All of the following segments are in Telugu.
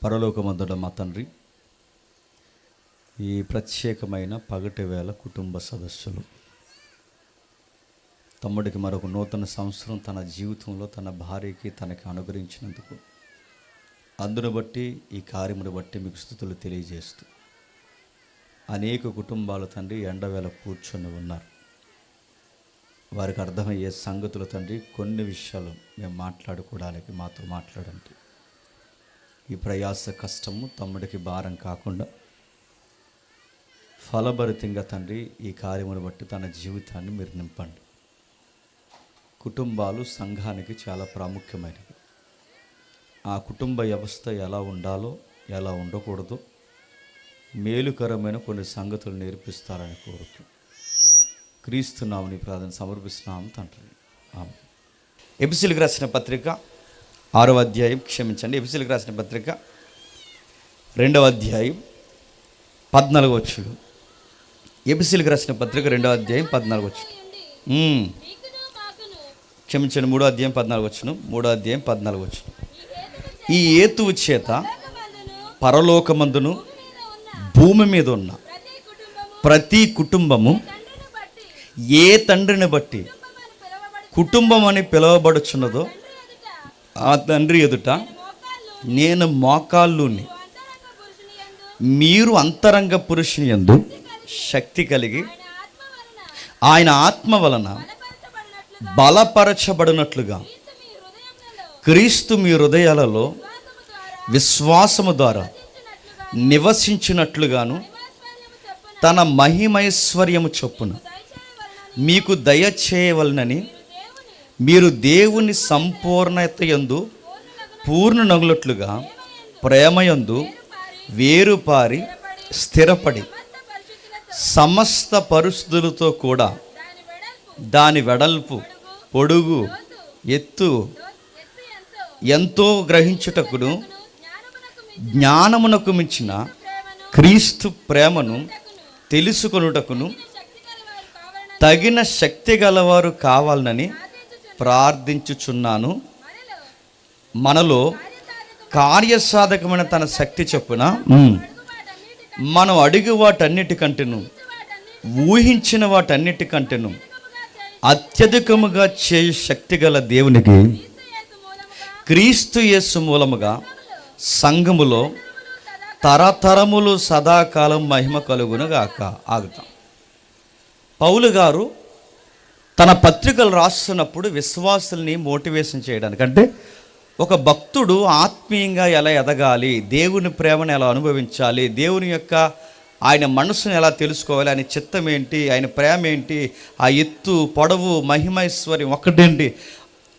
పరలోకమందున మా తండ్రి, ఈ ప్రత్యేకమైన పగటి వేళ కుటుంబ సదస్సులు తమ్ముడికి మరొక నూతన సంవత్సరం తన జీవితంలో తన భార్యకి తనకి అనుగ్రహించినందుకు అందును బట్టి ఈ కార్యమును బట్టి మీకు స్తుతులు తెలియజేస్తూ అనేక కుటుంబాలు తండ్రి ఎండవేళ కూర్చొని ఉన్నారు. వారికి అర్థమయ్యే సంగతులు తండ్రి కొన్ని విషయాలు మేము మాట్లాడుకోవడానికి మాతో మాట్లాడండి. ఈ ప్రయాస కష్టము తమ్ముడికి భారం కాకుండా ఫలభరితంగా తండ్రి ఈ కార్యమును బట్టి తన జీవితాన్ని మీరు నింపండి. కుటుంబాలు సంఘానికి చాలా ప్రాముఖ్యమైనవి. ఆ కుటుంబ వ్యవస్థ ఎలా ఉండాలో ఎలా ఉండకూడదో మేలుకరమైన కొన్ని సంగతులు నేర్పిస్తారని కోరుతూ క్రీస్తు నామమున ప్రార్థన సమర్పిస్తున్నాము తండ్రి. ఆమేన్. ఎఫెసీయులకు రాసిన పత్రిక 6వ అధ్యాయం, ఎఫెసీయులకు రాసిన పత్రిక 2వ అధ్యాయం 14వ వచనం. ఎఫెసీయులకు రాసిన పత్రిక 2వ అధ్యాయం 14వ వచనం. 3వ అధ్యాయం 14వ వచనం. 3వ అధ్యాయం 14వ వచనం. ఈ హేతువు చేత పరలోకమందును భూమి మీద ఉన్న ప్రతి కుటుంబము ఏ తండ్రిని బట్టి కుటుంబం అని పిలువబడుచున్నదో ఆ తండ్రి ఎదుట నేను మోకాళ్ళుని, మీరు అంతరంగ పురుషుని యందు శక్తి కలిగి ఆయన ఆత్మ వలన బలపరచబడినట్లుగా క్రీస్తు మీ హృదయాలలో విశ్వాసము ద్వారా నివసించినట్లుగాను తన మహిమైశ్వర్యము చొప్పున మీకు దయచేయవలనని మీరు దేవుని సంపూర్ణత యందు పూర్ణనగులట్లుగా ప్రేమయందు వేరుపారి స్థిరపడి సమస్త పరిస్థితులతో కూడా దాని వెడల్పు, పొడుగు, ఎత్తు ఎంతో గ్రహించుటకును జ్ఞానమునకు మించిన క్రీస్తు ప్రేమను తెలుసుకొనుటకును తగిన శక్తి గలవారు కావాలని ప్రార్థించుచున్నాను. మనలో కార్యసాధకమైన తన శక్తి చొప్పున మనం అడిగి వాటన్నిటికంటేను ఊహించిన వాటన్నిటికంటేను అత్యధికముగా చేయు శక్తి గల దేవునికి క్రీస్తు యేసు మూలముగా సంఘములో తరతరములు సదాకాలం మహిమ కలుగునుగాక. ఆగుతాం. పౌలు గారు తన పత్రికలు రాస్తున్నప్పుడు విశ్వాసుల్ని మోటివేషన్ చేయడానికి, అంటే ఒక భక్తుడు ఆత్మీయంగా ఎలా ఎదగాలి, దేవుని ప్రేమను ఎలా అనుభవించాలి, దేవుని యొక్క ఆయన మనసును ఎలా తెలుసుకోవాలి, ఆయన చిత్తం ఏంటి, ఆయన ప్రేమ ఏంటి, ఆ ఎత్తు, పొడవు, మహిమైశ్వర్యం ఒక్కటేంటి,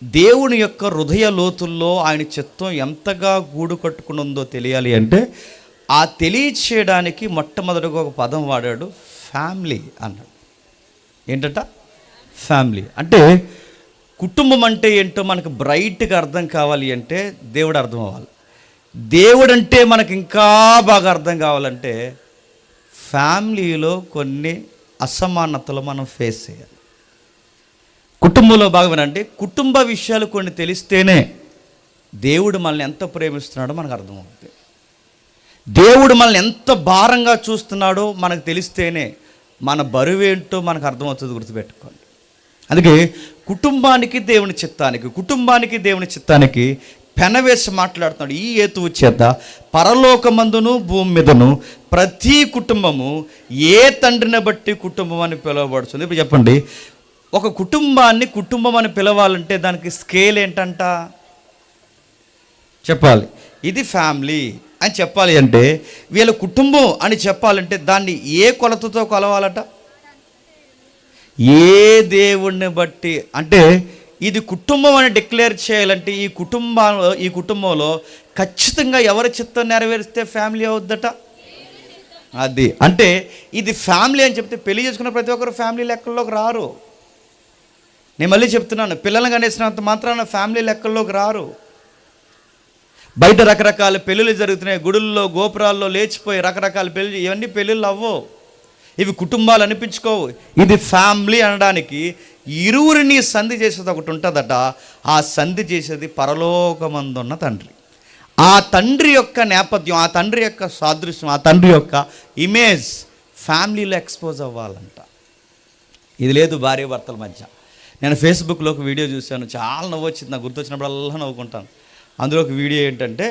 దేవుని యొక్క హృదయ లోతుల్లో ఆయన చిత్తం ఎంతగా గూడు కట్టుకుని తెలియాలి అంటే ఆ తెలియచేయడానికి మొట్టమొదటిగా ఒక పదం వాడాడు, ఫ్యామిలీ అన్నాడు. ఏంటట? ఫ్యామిలీ. అంటే కుటుంబం అంటే ఏంటో మనకు బ్రైట్గా అర్థం కావాలి అంటే దేవుడు అర్థం అవ్వాలి. దేవుడు అంటే మనకు ఇంకా బాగా అర్థం కావాలంటే ఫ్యామిలీలో కొన్ని అసమానతలు మనం ఫేస్ చేయాలి. కుటుంబంలో భాగమేనంటే కుటుంబ విషయాలు కొన్ని తెలిస్తేనే దేవుడు మనల్ని ఎంత ప్రేమిస్తున్నాడో మనకు అర్థమవుతుంది. దేవుడు మనల్ని ఎంత భారంగా చూస్తున్నాడో మనకు తెలిస్తేనే మన బరువేంటో మనకు అర్థమవుతుంది. గుర్తుపెట్టుకోండి. అందుకే కుటుంబానికి దేవుని చిత్తానికి పెనవేసి మాట్లాడుతున్నాడు. ఈ హేతువు చేత పరలోకమందును భూమి మీదను ప్రతి కుటుంబము ఏ తండ్రిని బట్టి కుటుంబం అని పిలువబడుతుంది. ఇప్పుడు చెప్పండి, ఒక కుటుంబాన్ని కుటుంబం అని పిలవాలంటే దానికి స్కేల్ ఏంటంట చెప్పాలి. ఇది ఫ్యామిలీ అని చెప్పాలి అంటే, వీళ్ళ కుటుంబం అని చెప్పాలంటే దాన్ని ఏ కొలతతో కొలవాలట? ఏ దేవుణ్ణి బట్టి. అంటే ఇది కుటుంబం అని డిక్లేర్ చేయాలంటే ఈ కుటుంబంలో ఖచ్చితంగా ఎవరి చిత్తం నెరవేరిస్తే ఫ్యామిలీ అవుద్దట? అది. అంటే ఇది ఫ్యామిలీ అని చెప్తే పెళ్లి చేసుకున్న ప్రతి ఒక్కరు ఫ్యామిలీ లెక్కల్లోకి రారు. నేను మళ్ళీ చెప్తున్నాను, పిల్లల్ని కనేసినంత మాత్రాన ఫ్యామిలీ లెక్కల్లోకి రారు. బయట రకరకాల పెళ్ళిళ్ళు జరుగుతున్నాయి, గుడుల్లో గోపురాల్లో లేచిపోయి రకరకాల పెళ్ళి, ఇవన్నీ పెళ్ళిళ్ళు అవ్వవు, ఇవి కుటుంబాలు అనిపించుకోవు. ఇది ఫ్యామిలీ అనడానికి ఇరువురిని సంధి చేసేది ఒకటి ఉంటుందట. ఆ సంధి చేసేది పరలోకమందున్న తండ్రి. ఆ తండ్రి యొక్క నేపథ్యం, ఆ తండ్రి యొక్క సాదృశ్యం, ఆ తండ్రి యొక్క ఇమేజ్ ఫ్యామిలీలో ఎక్స్పోజ్ అవ్వాలంట. ఇది లేదు భార్య భర్తల మధ్య. నేను ఫేస్బుక్లో ఒక వీడియో చూశాను, చాలా నవ్వు వచ్చింది, నాకు గుర్తొచ్చినప్పుడల్లా నవ్వుకుంటాను. అందులో ఒక వీడియో ఏంటంటే,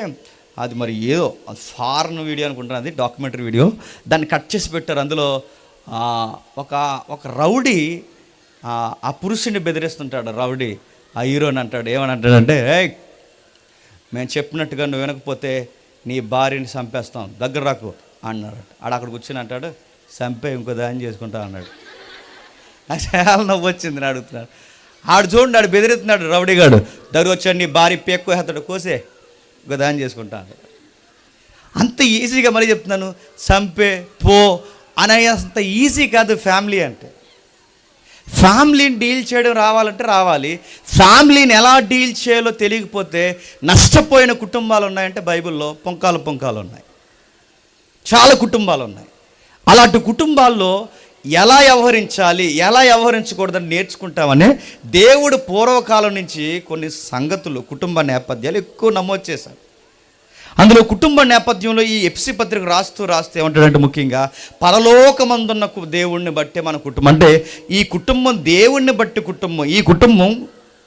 అది మరి ఏదో ఫారెన్ వీడియో అనుకుంటాను, అది డాక్యుమెంటరీ వీడియో. దాన్ని కట్ చేసి పెట్టారు. అందులో ఒక రౌడీ ఆ పురుషుని బెదిరిస్తుంటాడు. రౌడీ ఆ హీరోని అంటాడు, ఏమని అంటాడంటే, మేము చెప్పినట్టుగా నువ్వు వినకపోతే నీ భార్యని చంపేస్తాం, దగ్గర రాకు అన్నాడు. అక్కడ కూర్చొని అంటాడు, చంపే ఇంకో దాన్ని చేసుకుంటా అన్నాడు. నాకు చాలా నవ్వు వచ్చింది. నేను అడుగుతున్నాడు, ఆడు చూడండి, ఆడు బెదిరిస్తున్నాడు రౌడీగాడు. దగ్గర వచ్చాడు, నీ భార్య పేక్కు హెత్తాడు, కోసే ఇంకో దాన్ని చేసుకుంటా అన్నాడు. అంత ఈజీగా మళ్ళీ చెప్తున్నాను, చంపే పో అనేంత ఈజీ కాదు ఫ్యామిలీ అంటే. ఫ్యామిలీని డీల్ చేయడం రావాలంటే రావాలి. ఫ్యామిలీని ఎలా డీల్ చేయాలో తెలియకపోతే నష్టపోయిన కుటుంబాలు ఉన్నాయంటే బైబిల్లో పొంకాలు ఉన్నాయి, చాలా కుటుంబాలు ఉన్నాయి. అలాంటి కుటుంబాల్లో ఎలా వ్యవహరించాలి, ఎలా వ్యవహరించకూడదని నేర్చుకుంటామని దేవుడు పూర్వకాలం నుంచి కొన్ని సంగతులు, కుటుంబ నేపథ్యాలు ఎక్కువ నమోదు చేశారు. అందులో కుటుంబ నేపథ్యంలో ఈ ఎఫ్సీ పత్రిక రాస్తూ ఏమంటాడంటే, ముఖ్యంగా పరలోకమందున్న దేవుణ్ణి బట్టే మన కుటుంబం, అంటే ఈ కుటుంబం దేవుణ్ణి బట్టి కుటుంబం, ఈ కుటుంబం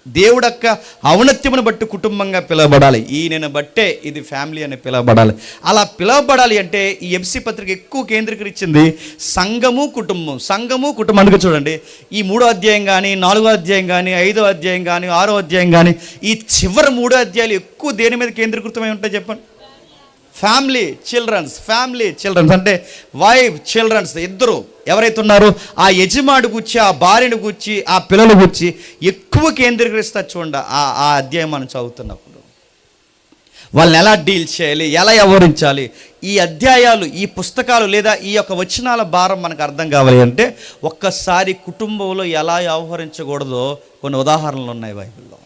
దేవుడు యొక్క ఔన్నత్యమును బట్టి కుటుంబంగా పిలువబడాలి. ఈయనను బట్టే ఇది ఫ్యామిలీ అని పిలువబడాలి. అలా పిలువబడాలి అంటే ఈ ఎఫ్సీ పత్రిక ఎక్కువ కేంద్రీకరించింది సంఘము కుటుంబం. అందుకే చూడండి, ఈ 3వ అధ్యాయం కానీ, 4వ అధ్యాయం కానీ, 5వ అధ్యాయం కానీ, 6వ అధ్యాయం కానీ, ఈ చివరి 3 అధ్యాయాలు ఎక్కువ దేని మీద కేంద్రీకృతమై ఉంటాయి చెప్పండి? ఫ్యామిలీ చిల్డ్రన్స్ అంటే వైఫ్ చిల్డ్రన్స్ ఇద్దరు ఎవరైతే ఉన్నారో ఆ యజమాని గురించి, ఆ భార్యను గురించి, ఆ పిల్లల గురించి ఎక్కువ కేంద్రీకరిస్తారు. చూడండి ఆ అధ్యాయం మనం చదువుతున్నప్పుడు వాళ్ళని ఎలా డీల్ చేయాలి, ఎలా వ్యవహరించాలి. ఈ అధ్యాయాలు, ఈ పుస్తకాలు లేదా ఈ యొక్క వచనాల భారం మనకు అర్థం కావాలి అంటే ఒక్కసారి కుటుంబంలో ఎలా వ్యవహరించకూడదో కొన్ని ఉదాహరణలు ఉన్నాయి బైబిల్లో.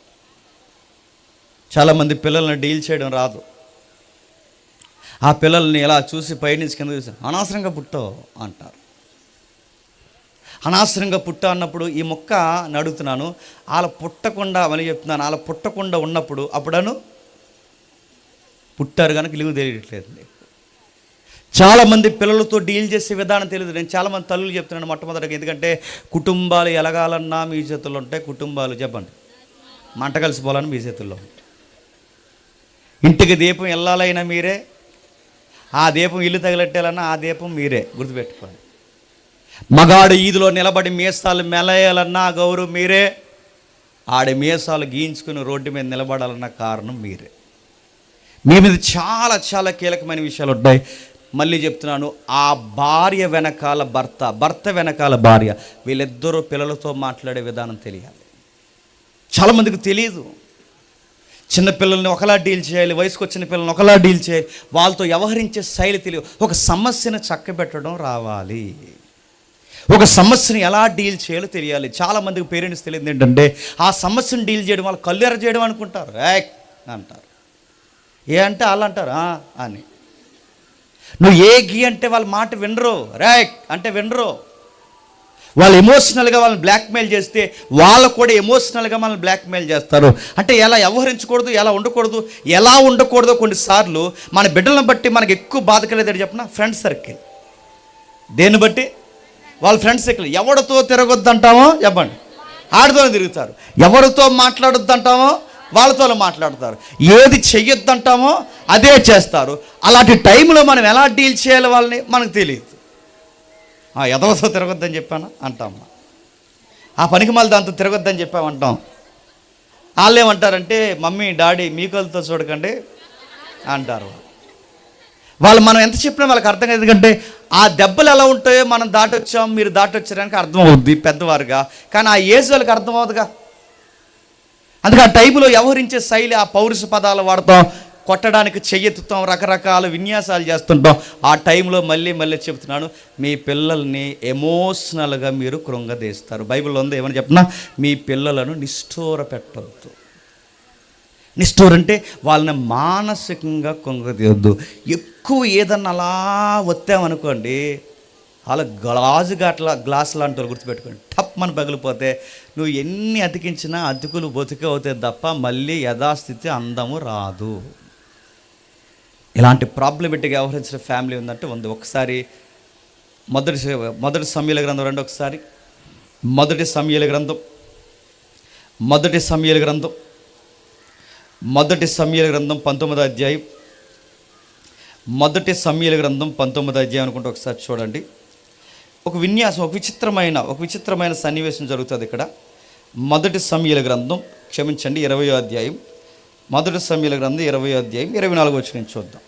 చాలామంది పిల్లల్ని డీల్ చేయడం రాదు. ఆ పిల్లల్ని ఎలా చూసి పైనుంచి కింద చూసి అనవసరంగా పుట్టావు అంటారు. అనవసరంగా పుట్టా అన్నప్పుడు ఈ మొక్క నడుగుతున్నాను, అలా పుట్టకుండా మళ్ళీ చెప్తున్నాను, అలా పుట్టకుండా ఉన్నప్పుడు అప్పుడను పుట్టారు కనుక ఇలుగు తెలియట్లేదు. చాలామంది పిల్లలతో డీల్ చేసే విధానం తెలియదు. నేను చాలామంది తల్లులు చెప్తున్నాను మొట్టమొదటిగా, ఎందుకంటే కుటుంబాలు ఎలగాలన్నా మీ చేతుల్లో ఉంటాయి. కుటుంబాలు చెప్పండి మంట కలిసిపోవాలని మీ చేతుల్లో ఉంటాయి. ఇంటికి దీపం వెళ్ళాలైనా మీరే, ఆ దీపం ఇల్లు తగిలెట్టాలన్నా ఆ దీపం మీరే, గుర్తుపెట్టుకోండి. మగాడు ఈదులో నిలబడి మీసాలు మెలయాలన్నా గౌరవం మీరే, ఆడి మీసాలు గీయించుకుని రోడ్డు మీద నిలబడాలన్న కారణం మీరే. మీ మీద చాలా చాలా కీలకమైన విషయాలు ఉంటాయి. మళ్ళీ చెప్తున్నాను, ఆ భార్య వెనకాల భర్త వెనకాల భార్య, వీళ్ళిద్దరూ పిల్లలతో మాట్లాడే విధానం తెలియాలి. చాలామందికి తెలియదు. చిన్నపిల్లల్ని ఒకలా డీల్ చేయాలి, వయసుకు వచ్చిన పిల్లల్ని ఒకలా డీల్ చేయాలి, వాళ్ళతో వ్యవహరించే శైలి తెలియదు. ఒక సమస్యను చక్కబెట్టడం రావాలి, ఒక సమస్యను ఎలా డీల్ చేయాలో తెలియాలి. చాలామందికి పేరెంట్స్ తెలియదు ఏంటంటే, ఆ సమస్యను డీల్ చేయడం వాళ్ళు కళ్ళెర చేయడం అనుకుంటారు. అంటారు, ఏ అంటే వాళ్ళు అంటారు అని. నువ్వు ఏ గీ అంటే వాళ్ళ మాట వినరు, అంటే వినరు. వాళ్ళు ఎమోషనల్గా వాళ్ళని బ్లాక్మెయిల్ చేస్తే వాళ్ళు కూడా ఎమోషనల్గా మనల్ని బ్లాక్మెయిల్ చేస్తారు. అంటే ఎలా వ్యవహరించకూడదు, ఎలా ఉండకూడదో కొన్నిసార్లు మన బిడ్డలను బట్టి మనకు ఎక్కువ బాధ కలిగేది చెప్పిన ఫ్రెండ్స్ సర్కిల్. దేన్ని బట్టి? వాళ్ళ ఫ్రెండ్స్ సర్కిల్. ఎవరితో తిరగొద్దంటామో చెప్పండి, ఆడితోనే తిరుగుతారు. ఎవరితో మాట్లాడొద్దంటామో వాళ్ళతో మాట్లాడతారు. ఏది చెయ్యొద్దంటామో అదే చేస్తారు. అలాంటి టైంలో మనం ఎలా డీల్ చేయాలి వాళ్ళని మనకు తెలియదు. ఎదవతో తిరగొద్దని చెప్పాను అంటాము, ఆ పనికి మళ్ళీ దాంతో తిరగొద్దని చెప్పామంటాం. వాళ్ళు ఏమంటారంటే, మమ్మీ డాడీ మీకలతో చూడకండి అంటారు. వాళ్ళు మనం ఎంత చెప్పినా వాళ్ళకి అర్థం కాదు. ఎందుకంటే ఆ దెబ్బలు ఎలా ఉంటాయో మనం దాటొచ్చాం, మీరు దాటొచ్చారని అర్థం అవుద్ది పెద్దవారుగా, కానీ ఆ ఏజ్ వాళ్ళకి అర్థం అవుతుందిగా. అందుకే ఆ టైంలో వ్యవహరించే శైలి, ఆ పౌరుష పదాలు వాడతాం, కొట్టడానికి చెయ్యెత్తుతాం, రకరకాల విన్యాసాలు చేస్తుంటాం. ఆ టైంలో మళ్ళీ చెప్తున్నాను, మీ పిల్లల్ని ఎమోషనల్గా మీరు కృంగదీస్తారు. బైబిల్లో ఉంది, ఏమని చెప్పినా, మీ పిల్లలను నిష్ఠూర పెట్టొద్దు. నిష్ఠూర అంటే వాళ్ళని మానసికంగా కృంగదీయొద్దు. ఎక్కువ ఏదన్నా అలా వత్తామనుకోండి, అలా గ్లాస్ లాంటి వాళ్ళు గుర్తుపెట్టుకోండి, టప్ మన పగిలిపోతే నువ్వు ఎన్ని అతికించినా అతుకులు బతుకే అవుతాయి తప్ప మళ్ళీ యథాస్థితి అందము రాదు. ఇలాంటి ప్రాబ్లమెటిక్గా వ్యవహరించిన ఫ్యామిలీ ఉందంటే ఉంది. ఒకసారి మొదటి సమూయేలు గ్రంథం రండి. ఒకసారి మొదటి సమూయేలు గ్రంథం 19వ అధ్యాయం. మొదటి సమూయేలు గ్రంథం 19వ అధ్యాయం అనుకుంటే ఒకసారి చూడండి. ఒక విన్యాసం, ఒక విచిత్రమైన సన్నివేశం జరుగుతుంది ఇక్కడ. మొదటి సమూయేలు గ్రంథం 20వ అధ్యాయం. మొదటి సమూయేలు గ్రంథం 20వ అధ్యాయం 24వ వచనం చూద్దాం.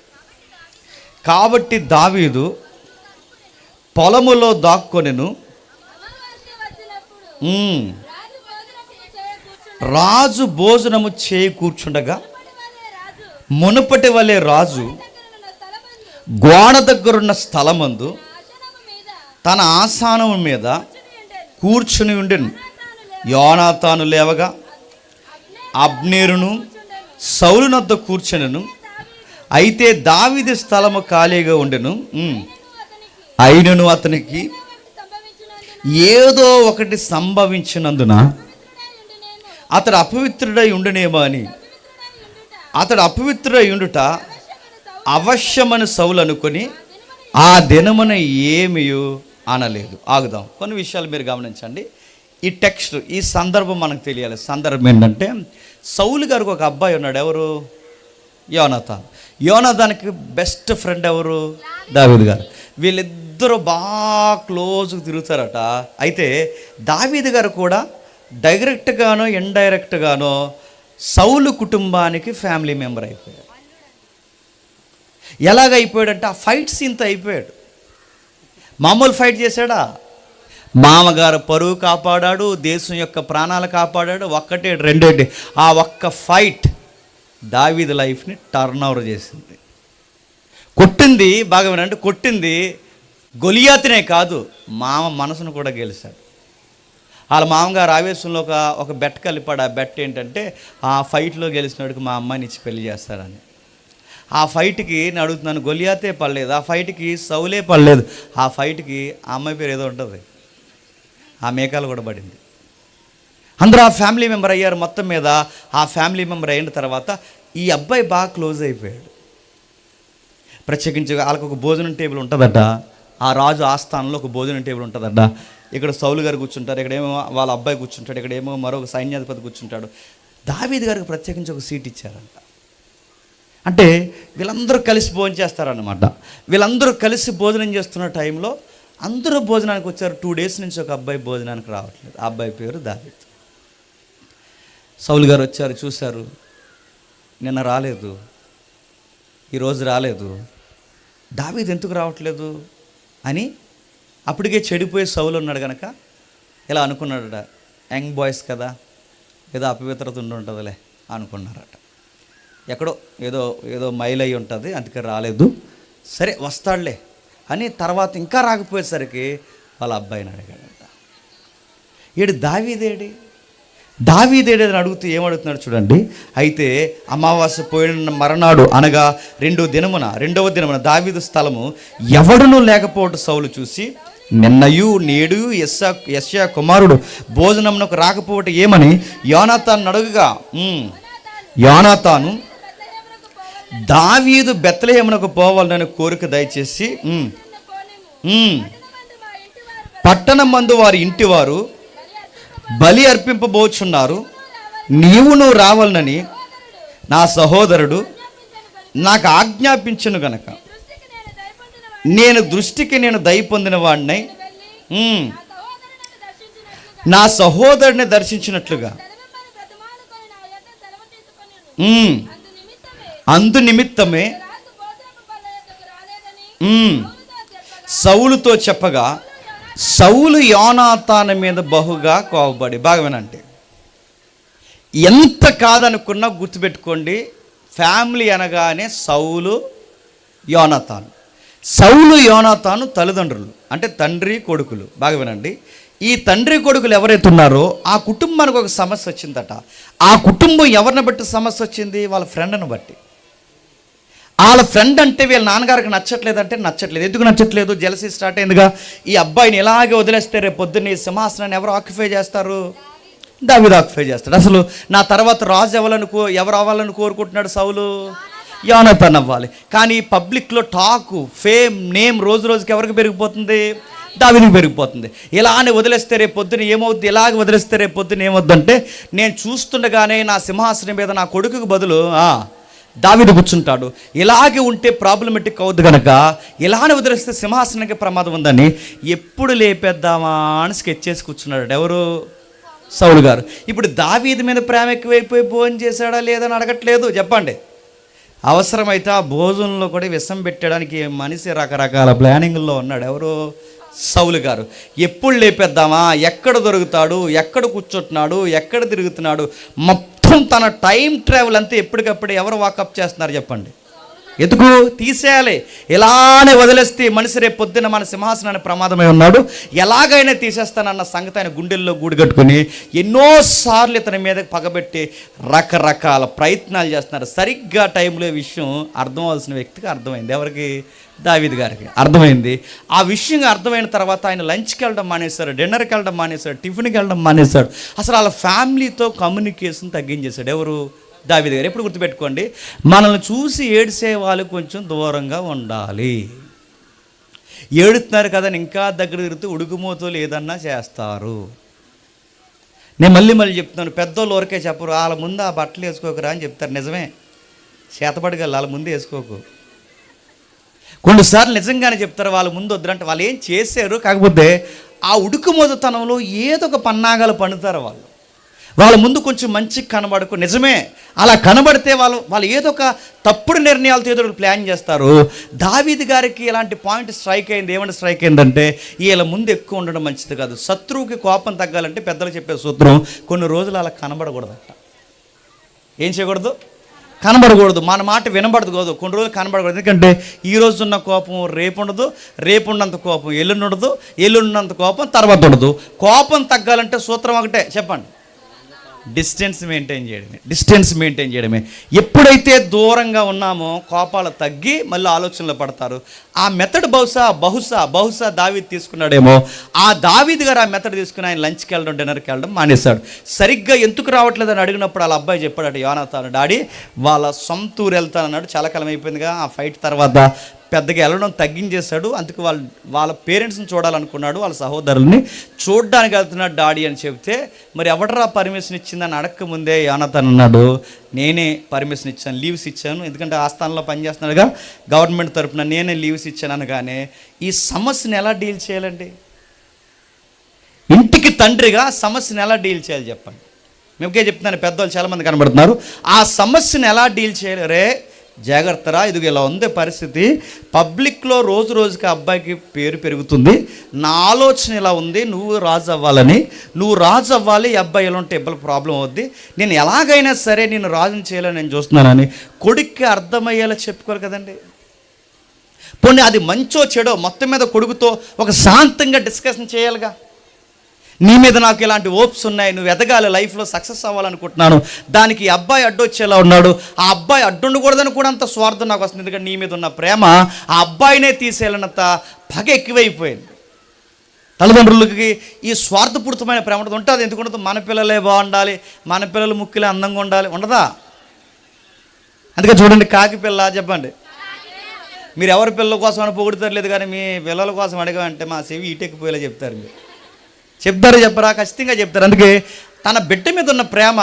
కాబట్టి దావీదు పొలములో దాక్కొనెను, రాజు భోజనము చేయి కూర్చుండగా మునుపటి వలె రాజు గోడ దగ్గరున్న స్థలమందు తన ఆసనము మీద కూర్చుని ఉండెను. యోనాతాను లేవగా అబ్నేరును సౌలు నద్ద కూర్చునెను. అయితే దావీదు స్థలము ఖాళీగా ఉండెను. అయినను అతనికి ఏదో ఒకటి సంభవించినందున అతడు అపవిత్రుడై ఉండునేమో అని, అతడు అపవిత్రుడై ఉండుట అవశ్యమని సౌలు అనుకొని ఆ దినమున ఏమీయూ అనలేదు. ఆగుదాం. కొన్ని విషయాలు మీరు గమనించండి. ఈ టెక్స్ట్, ఈ సందర్భం మనకు తెలియాలి. సందర్భం ఏంటంటే, సౌలు గారికి ఒక అబ్బాయి ఉన్నాడు. ఎవరు? యోనాతాన్. యోనాతాన్కి బెస్ట్ ఫ్రెండ్ ఎవరు? దావీదు గారు. వీళ్ళిద్దరూ బాగా క్లోజ్గా తిరుగుతారట. అయితే దావీదు గారు కూడా డైరెక్ట్గానో ఇండైరెక్ట్గానో సౌలు కుటుంబానికి ఫ్యామిలీ మెంబర్ అయిపోయాడు. ఎలాగైపోయాడంటే, ఆ ఫైట్ సీన్తో అయిపోయాడు. మామూలు ఫైట్ చేశాడా? మామగారు పరువు కాపాడాడు, దేశం యొక్క ప్రాణాలు కాపాడాడు. ఒక్కటే రెండేటి, ఆ ఒక్క ఫైట్ దావీదు లైఫ్ని టర్న్ ఓవర్ చేసింది. కొట్టింది బాగా వినండి, కొట్టింది గొలియాతునే కాదు, మామ మనసును కూడా గెలిచాడు. వాళ్ళ మామగారు ఆవేశంలో ఒక బెట్ కలిపాడు. ఆ బెట్ ఏంటంటే, ఆ ఫైట్లో గెలిచినోడికి మా అమ్మాయిని ఇచ్చి పెళ్లి చేస్తారని. ఆ ఫైట్కి నేను అడుగుతున్నాను, గొలియాతే పడలేదు, ఆ ఫైట్కి సౌలే పడలేదు, ఆ ఫైట్కి ఆ అమ్మాయి పేరు ఏదో ఉంటుంది, ఆ మేకాలు కూడా పడింది. అందరూ ఆ ఫ్యామిలీ మెంబర్ అయ్యారు. మొత్తం మీద ఆ ఫ్యామిలీ మెంబర్ అయిన తర్వాత ఈ అబ్బాయి బాగా క్లోజ్ అయిపోయాడు. ప్రత్యేకించి వాళ్ళకు ఒక భోజనం టేబుల్ ఉంటుందట. ఆ రాజు ఆస్థానంలో ఒక భోజనం టేబుల్ ఉంటుందట. ఇక్కడ సౌలు గారు కూర్చుంటారు, ఇక్కడేమో వాళ్ళ అబ్బాయి కూర్చుంటాడు, ఇక్కడేమో మరొక సైన్యాధిపతి కూర్చుంటాడు. దావీదు గారికి ప్రత్యేకించి ఒక సీట్ ఇచ్చారంట. అంటే వీళ్ళందరూ కలిసి భోజనం చేస్తారన్నమాట. వీళ్ళందరూ కలిసి భోజనం చేస్తున్న టైంలో అందరూ భోజనానికి వచ్చారు. 2 days నుంచి ఒక అబ్బాయి భోజనానికి రావట్లేదు. ఆ అబ్బాయి పేరు దావీదు. సౌలు గారు వచ్చారు, చూశారు, నిన్న రాలేదు, ఈరోజు రాలేదు, దావీదు ఎందుకు రావట్లేదు అని అప్పటికే చెడిపోయి సౌలు ఉన్నాడు కనుక ఇలా అనుకున్నాడట. యంగ్ బాయ్స్ కదా, ఏదో అపవిత్రత ఉంటుందిలే అనుకున్నారట. ఎక్కడో ఏదో మైల్ అయి ఉంటుంది, అందుకే రాలేదు, సరే వస్తాడులే అని. తర్వాత ఇంకా రాకపోయేసరికి వాళ్ళ అబ్బాయిని అడిగాడట, ఏడు దావీదేడి అని అడుగుతూ ఏమడుగుతున్నాడు చూడండి. అయితే అమావాస్య పోయిన మరనాడు అనగా రెండవ దినమున దావీదు స్థలము ఎవడునూ లేకపోవడం సౌలు చూసి, నిన్నయు నేడు యెష్యా కుమారుడు భోజనమునకు రాకపోవటం ఏమని యోనాతాను అడుగుగా, యోనాతాను దావీదు బెత్లెహేమునకు పోవాలని కోరిక దయచేసి పట్టణమందు వారి ఇంటివారు బలి అర్పింపబోచున్నారు, నువ్వు రావాలని నా సహోదరుడు నాకు ఆజ్ఞాపించను గనక దృష్టికి నేను దయ పొందిన వాడినై నా సహోదరుని దర్శించినట్లుగా అందు నిమిత్తమే సౌలుతో చెప్పగా, సౌలు యోనాతాను మీద బహుగా కోపపడి, బాగా వినండి, ఎంత కాదనుకున్నా గుర్తుపెట్టుకోండి, ఫ్యామిలీ అనగానే సౌలు యోనాతాను తల్లిదండ్రులు, అంటే తండ్రి కొడుకులు. బాగా వినండి, ఈ తండ్రి కొడుకులు ఎవరైతే ఉన్నారో ఆ కుటుంబానికి ఒక సమస్య వచ్చిందట. ఆ కుటుంబం ఎవరిని బట్టి సమస్య వచ్చింది? వాళ్ళ ఫ్రెండ్ని బట్టి. వాళ్ళ ఫ్రెండ్ అంటే వీళ్ళ నాన్నగారికి నచ్చట్లేదు. ఎందుకు నచ్చట్లేదు? జెలసీ స్టార్ట్ అయిందిగా. ఈ అబ్బాయిని ఇలాగే వదిలేస్తే రేపు పొద్దున్న ఈ సింహాసనాన్ని ఎవరు ఆక్యుపై చేస్తారు? దావీదు ఆక్యుపై చేస్తాడు. అసలు నా తర్వాత రాజు ఎవరు అవ్వాలని కోరుకుంటున్నాడు సౌలు? యోనాతాన్ అవ్వాలి. కానీ పబ్లిక్లో టాకు, ఫేమ్, నేమ్ రోజు రోజుకి ఎవరికి పెరిగిపోతుంది? దావీదుకి పెరిగిపోతుంది. ఇలానే వదిలేస్తే రేపు పొద్దున ఏమవుద్ది? ఇలాగ వదిలేస్తే రేపు పొద్దున ఏమవుద్దంటే, నేను చూస్తుండగానే నా సింహాసనం మీద నా కొడుకుకు బదులు దావీదు కూర్చుంటాడు. ఇలాగే ఉంటే ప్రాబ్లమెటిక్ అవుద్ది కనుక ఇలానే వదిలేస్తే సింహాసనానికి ప్రమాదం ఉందని ఎప్పుడు లేపేద్దామా అని స్కెచ్ చేసి కూర్చున్నాడు. ఎవరు? సౌలు గారు. ఇప్పుడు దావీదు మీద ప్రేమ ఎక్కువైపోయి భోజనం చేశాడా లేదని అడగట్లేదు. చెప్పండి. అవసరమైతే ఆ భోజనంలో కూడా విషం పెట్టడానికి మనిషి రకరకాల ప్లానింగ్లో ఉన్నాడు. ఎవరు? సౌలు గారు. ఎప్పుడు లేపేద్దామా, ఎక్కడ దొరుకుతాడు, ఎక్కడ కూర్చుంటున్నాడు, ఎక్కడ తిరుగుతున్నాడు, మొత్తం తన టైం ట్రావెల్ అంతా ఎప్పటికప్పుడు ఎవరు వాకప్ చేస్తున్నారు చెప్పండి? ఎందుకు తీసేయాలి? ఇలానే వదిలేస్తే మనిషి రేపు పొద్దున్న మన సింహాసనానికి ప్రమాదమై ఉన్నాడు, ఎలాగైనా తీసేస్తానన్న సంగతి ఆయన గుండెల్లో గూడు కట్టుకుని ఎన్నోసార్లు ఇతని మీద పగబెట్టి రకరకాల ప్రయత్నాలు చేస్తున్నారు. సరిగ్గా టైంలో విషయం అర్థం అవ్వాల్సిన వ్యక్తికి అర్థమైంది. ఎవరికి? దావీదు గారికి అర్థమైంది. ఆ విషయం అర్థమైన తర్వాత ఆయన లంచ్కి వెళ్ళడం మానేశాడు, డిన్నర్కి వెళ్ళడం మానేశాడు, టిఫిన్కి వెళ్ళడం మానేశాడు. అసలు వాళ్ళ ఫ్యామిలీతో కమ్యూనికేషన్ తగ్గించేశాడు. ఎవరు? దావీదు గారు. ఎప్పుడు గుర్తుపెట్టుకోండి, మనల్ని చూసి ఏడ్చే వాళ్ళు కొంచెం దూరంగా ఉండాలి. ఏడుతున్నారు కదా ఇంకా దగ్గర తిరుగుతూ ఉడుకుమోతోలు ఏదన్నా చేస్తారు. నేను మళ్ళీ చెప్తున్నాను, పెద్దోళ్ళు ఊరికే చెప్పరు, వాళ్ళ ముందు ఆ బట్టలు వేసుకోకరా అని చెప్తారు. నిజమే, చేతపడగల వాళ్ళ ముందు వేసుకోకు. కొన్నిసార్లు నిజంగానే చెప్తారు, వాళ్ళ ముందు వద్దురంటే వాళ్ళు ఏం చేశారు, కాకపోతే ఆ ఉడుకుమోతతనంలో ఏదో ఒక పన్నాగాలు పన్నుతారు. వాళ్ళ ముందు కొంచెం మంచిగా కనబడకు. నిజమే, అలా కనబడితే వాళ్ళు ఏదో ఒక తప్పుడు నిర్ణయాలతో ఏదో ప్లాన్ చేస్తారు. దావీదు గారికి ఇలాంటి పాయింట్ స్ట్రైక్ అయింది. ఏమంటే స్ట్రైక్ అయిందంటే, వీళ్ళ ముందు ఎక్కువ ఉండడం మంచిది కాదు. శత్రువుకి కోపం తగ్గాలంటే పెద్దలు చెప్పే సూత్రం, కొన్ని రోజులు అలా కనబడకూడదట. ఏం చేయకూడదు? కనబడకూడదు. మన మాట వినబడదు. కొన్ని రోజులు కనబడకూడదు. ఎందుకంటే ఈ రోజు ఉన్న కోపం రేపు ఉండదు, రేపు ఉన్నంత కోపం ఎల్లుండి ఉండదు, ఎల్లుండినంత కోపం తర్వాత ఉండదు. కోపం తగ్గాలంటే సూత్రం ఒకటే, చెప్పండి, డిస్టెన్స్ మెయింటైన్ చేయడమే. ఎప్పుడైతే దూరంగా ఉన్నామో కోపాలు తగ్గి మళ్ళీ ఆలోచనలు పడతారు. ఆ మెథడ్ బహుశా దావీదు తీసుకున్నాడేమో. ఆ దావీదు గారు ఆ మెథడ్ తీసుకుని ఆయన లంచ్కి వెళ్ళడం, డిన్నర్కి వెళ్ళడం మానేశాడు. సరిగ్గా ఎందుకు రావట్లేదని అడిగినప్పుడు వాళ్ళ అబ్బాయి చెప్పాడట, యోనాతాను, డాడీ వాళ్ళ సొంత ఊరు వెళ్తానన్నాడు. చాలా కాలం అయిపోయిందిగా. ఆ ఫైట్ తర్వాత పెద్దగా వెళ్ళడం తగ్గించేశాడు. అందుకు వాళ్ళ పేరెంట్స్ని చూడాలనుకున్నాడు, వాళ్ళ సహోదరుల్ని చూడడానికి వెళ్తున్నాడు డాడీ అని చెప్తే, మరి ఎవడరా పర్మిషన్ ఇచ్చిందని అడక్క ముందే యోనాతాన్ అన్నాడు, నేనే పర్మిషన్ ఇచ్చాను, లీవ్స్ ఇచ్చాను. ఎందుకంటే ఆస్థానంలో పనిచేస్తున్నాడుగా, గవర్నమెంట్ తరఫున నేనే లీవ్స్ ఇచ్చాను అనగానే ఈ సమస్యను ఎలా డీల్ చేయాలండి? ఇంటికి తండ్రిగా సమస్యను ఎలా డీల్ చేయాలి చెప్పండి? మేమకే చెప్తున్నాను, పెద్దవాళ్ళు చాలామంది కనబడుతున్నారు. ఆ సమస్యను ఎలా డీల్ చేయాలి? రే జాగ్రత్తరా, ఇదిగో ఇలా ఉంది పరిస్థితి, పబ్లిక్లో రోజు రోజుకి అబ్బాయికి పేరు పెరుగుతుంది, నా ఆలోచన ఇలా ఉంది, నువ్వు రాజు అవ్వాలి, ఈ అబ్బాయి ఎలా ఉంటే ఇబ్బంది ప్రాబ్లం అవుద్ది, నేను ఎలాగైనా సరే నేను రాజుని చేయాలని నేను చూస్తున్నానని కొడుక్కి అర్థమయ్యేలా చెప్పుకోవాలి కదండి. పోనీ అది మంచో చెడో మొత్తం మీద కొడుకుతో ఒక శాంతంగా డిస్కషన్ చేయాలిగా. నీ మీద నాకు ఇలాంటి హోప్స్ ఉన్నాయి, నువ్వు ఎదగాలి, లైఫ్లో సక్సెస్ అవ్వాలనుకుంటున్నాను, దానికి ఈ అబ్బాయి అడ్డొచ్చేలా ఉన్నాడు, ఆ అబ్బాయి అడ్డుండకూడదని కూడా అంత స్వార్థం నాకు వస్తుంది. ఎందుకంటే నీ మీద ఉన్న ప్రేమ ఆ అబ్బాయినే తీసేయాలన్నంత పగ ఎక్కువైపోయింది. తల్లిదండ్రులకి ఈ స్వార్థపూరితమైన ప్రేమ ఉంటుంది. ఎందుకుంటుంది? మన పిల్లలే బాగుండాలి, మన పిల్లలు ముక్కులే అందంగా ఉండాలి, ఉండదా? అందుకే చూడండి, కాకి పిల్ల చెప్పండి, మీరు ఎవరి పిల్లల కోసం అని పొగుడుతారు లేదు, కానీ మీ పిల్లల కోసం అడగమంటే మా చెవి ఈటెక్కిపోయేలా చెప్తారు. మీరు చెప్పరా? ఖచ్చితంగా చెప్తారు. అందుకే తన బిడ్డ మీద ఉన్న ప్రేమ,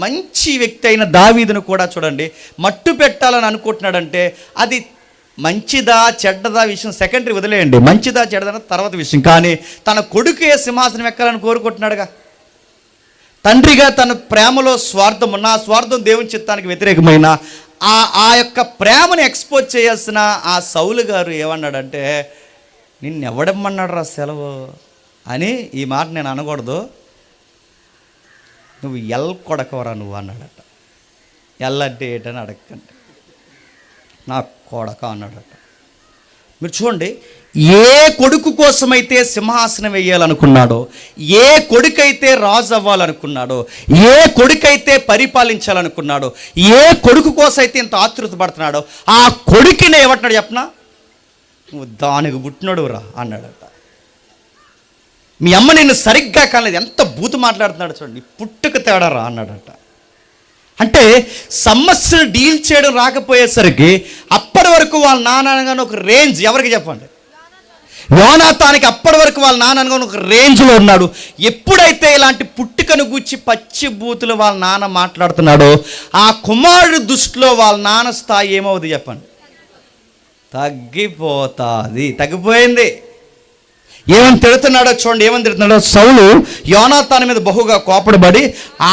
మంచి వ్యక్తి అయిన దావీదును కూడా చూడండి మట్టు పెట్టాలని అనుకుంటున్నాడంటే అది మంచిదా చెడ్డదా విషయం సెకండరీ, వదిలేయండి. మంచిదా చెడ్డదా తర్వాత విషయం. కానీ తన కొడుకే సింహాసనం ఎక్కాలని కోరుకుంటున్నాడుగా. తండ్రిగా తన ప్రేమలో స్వార్థం ఉన్న, ఆ స్వార్థం దేవుని చిత్తానికి వ్యతిరేకమైన ఆ యొక్క ప్రేమను ఎక్స్పోజ్ చేయాల్సిన ఆ సౌలు గారు ఏమన్నాడంటే, నిన్నెవడమ్మన్నాడు రా సెలవు అని ఈ మాట నేను అనకూడదు, నువ్వు కొడకవరా నువ్వు అన్నాడట. అంటే ఏంటని అడగకండి, నా కొడక అన్నాడట. మీరు చూడండి, ఏ కొడుకు కోసమైతే సింహాసనం వేయాలనుకున్నాడో, ఏ కొడుకైతే రాజు అవ్వాలనుకున్నాడో, ఏ కొడుకైతే పరిపాలించాలనుకున్నాడో, ఏ కొడుకు కోసం అయితే ఇంత ఆతృత పడుతున్నాడో, ఆ కొడుకుని ఏమంటున్నాడు చెప్పనా, నువ్వు దానికి పుట్టినాడు రా అన్నాడట. మీ అమ్మ నిన్ను సరిగ్గా కాలేదు, ఎంత బూతు మాట్లాడుతున్నాడు చూడండి, పుట్టుక తేడా రా అన్నాడట. అంటే సమస్యను డీల్ చేయడం రాకపోయేసరికి అప్పటి వరకు వాళ్ళ నాన్నగానే ఒక రేంజ్, ఎవరికి చెప్పండి, యోనాతానికి అప్పటి వరకు వాళ్ళ నాన్న ఒక రేంజ్లో ఉన్నాడు. ఎప్పుడైతే ఇలాంటి పుట్టుకను గూర్చి పచ్చి బూతులు వాళ్ళ నాన్న మాట్లాడుతున్నాడో ఆ కుమారుడు దృష్టిలో వాళ్ళ నాన్న స్థాయి ఏమవుతుంది చెప్పండి, తగ్గిపోయింది. ఏమని తిడుతున్నాడో చూడండి, ఏమని తిడుతున్నాడో. సౌలు యోనాతాను మీద బహుగా కోపడబడి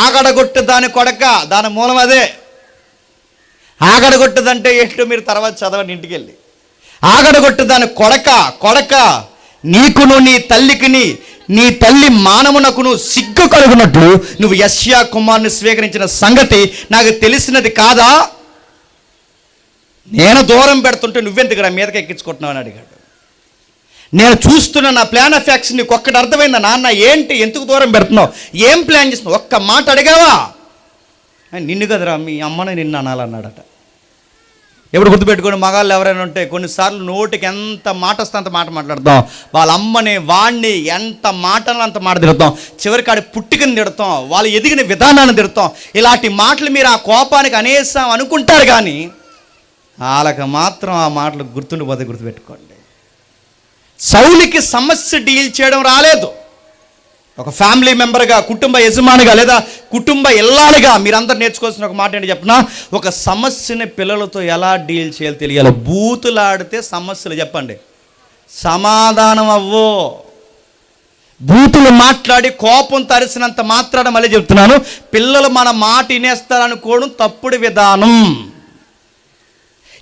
ఆగడగొట్టు దాని కొడక, దాని మూలం అదే. ఆగడగొట్టుదంటే ఏంటో మీరు తర్వాత చదవండి ఇంటికి వెళ్ళి. ఆగడగొట్టు దాని కొడక నీకును నీ తల్లికిని నీ తల్లి మానమునకును సిగ్గు కలుగునట్లు నువ్వు యెష్యా కుమారుని స్వీకరించిన సంగతి నాకు తెలిసినది కాదా? నేను దూరం పెడుతుంటే నువ్వెందుకు నా మీదకి ఎక్కించుకుంటున్నావు అని అడిగాడు. నేను చూస్తున్న నా ప్లాన్ ఆఫ్ యాక్షన్ నీకు ఒక్కటి అర్థమైందా నాన్న? ఏంటి, ఎందుకు దూరం పెడుతున్నావు, ఏం ప్లాన్ చేస్తున్నావు, ఒక్క మాట అడిగావా? నిన్ను కదరా మీ అమ్మని నిన్ను అనాలన్నాడట. ఎప్పుడు గుర్తుపెట్టుకోండి, మగాళ్ళు ఎవరైనా ఉంటే కొన్నిసార్లు నోటికి ఎంత మాట వస్తే అంత మాట మాట్లాడతాం. వాళ్ళ అమ్మని వాణ్ణి ఎంత మాటలు అంత మాట తిడతాం. చివరికి ఆడి పుట్టుకని తిడతాం, వాళ్ళు ఎదిగిన విధానాన్ని తిడతాం. ఇలాంటి మాటలు మీరు ఆ కోపానికి అనేసాం అనుకుంటారు, కానీ వాళ్ళకి మాత్రం ఆ మాటలు గుర్తుండిపోతే గుర్తుపెట్టుకోండి. సౌలుకి సమస్య డీల్ చేయడం రాలేదు. ఒక ఫ్యామిలీ మెంబర్గా, కుటుంబ యజమానిగా లేదా కుటుంబ ఇల్లాలుగా మీరందరూ నేర్చుకోవాల్సిన ఒక మాట ఏంటి చెప్పినా, ఒక సమస్యని పిల్లలతో ఎలా డీల్ చేయాలో తెలియాలి. బూతులాడితే సమస్యలు చెప్పండి సమాధానం అవ్వో. బూతులు మాట్లాడి కోపం తరిసినంత మాత్రాన మళ్ళీ చెప్తున్నాను, పిల్లలు మన మాట వినేస్తారనుకోవడం తప్పుడు విధానం.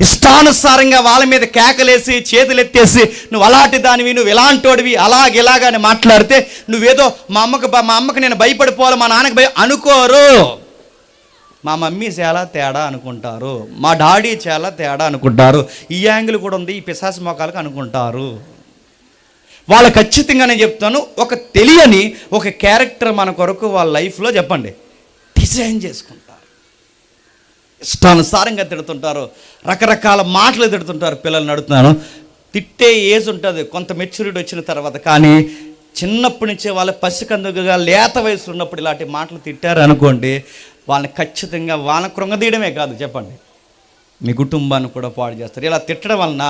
ఇష్టానుసారంగా వాళ్ళ మీద కేకలేసి చేతులెత్తేసి నువ్వు అలాంటి దానివి, నువ్వు ఇలాంటోడివి, ఇలాగని మాట్లాడితే నువ్వేదో మా అమ్మకి నేను భయపడిపోవాలి, మా నాన్నకి అనుకోరు. మా మమ్మీ చాలా తేడా అనుకుంటారు, మా డాడీ చాలా తేడా అనుకుంటారు, ఈ యాంగిల్ కూడా ఉంది, ఈ పిశాసి మొఖాలకు అనుకుంటారు. వాళ్ళు ఖచ్చితంగా నేను చెప్తాను, ఒక తెలియని ఒక క్యారెక్టర్ మన కొరకు వాళ్ళ లైఫ్లో చెప్పండి డిజైన్ చేసుకుంటారు. ఇష్టానుసారంగా తిడుతుంటారు, రకరకాల మాటలు తిడుతుంటారు. పిల్లల్ని అడుగుతున్నాను, తిట్టే ఏజ్ ఉంటుంది కొంత మెచ్యూరిటీ వచ్చిన తర్వాత, కానీ చిన్నప్పటి నుంచే వాళ్ళ పసికందుగా లేత వయసులో ఉన్నప్పుడు ఇలాంటి మాటలు తిట్టారు అనుకోండి, వాళ్ళని ఖచ్చితంగా వాళ్ళని కృంగదీయడమే కాదు చెప్పండి, మీ కుటుంబాన్ని కూడా పాడు చేస్తారు. ఇలా తిట్టడం వలన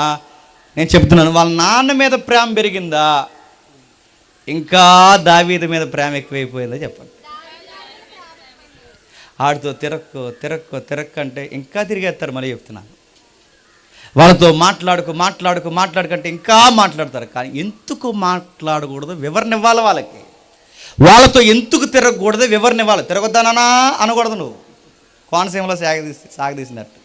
నేను చెప్తున్నాను, వాళ్ళ నాన్న మీద ప్రేమ పెరిగిందా, ఇంకా దావీదు మీద ప్రేమ ఎక్కువైపోయిందా చెప్పండి. ఆడితో తిరక్కు అంటే ఇంకా తిరిగేస్తారు. మళ్ళీ చెప్తున్నాను, వాళ్ళతో మాట్లాడుకంటే ఇంకా మాట్లాడతారు. కానీ ఎందుకు మాట్లాడకూడదు వివరణ ఇవ్వాలి వాళ్ళకి. వాళ్ళతో ఎందుకు తిరగకూడదు వివరణ ఇవ్వాలి. తిరగొద్దానా అనకూడదు, నువ్వు కోనసీమలో సాగదీసినట్టు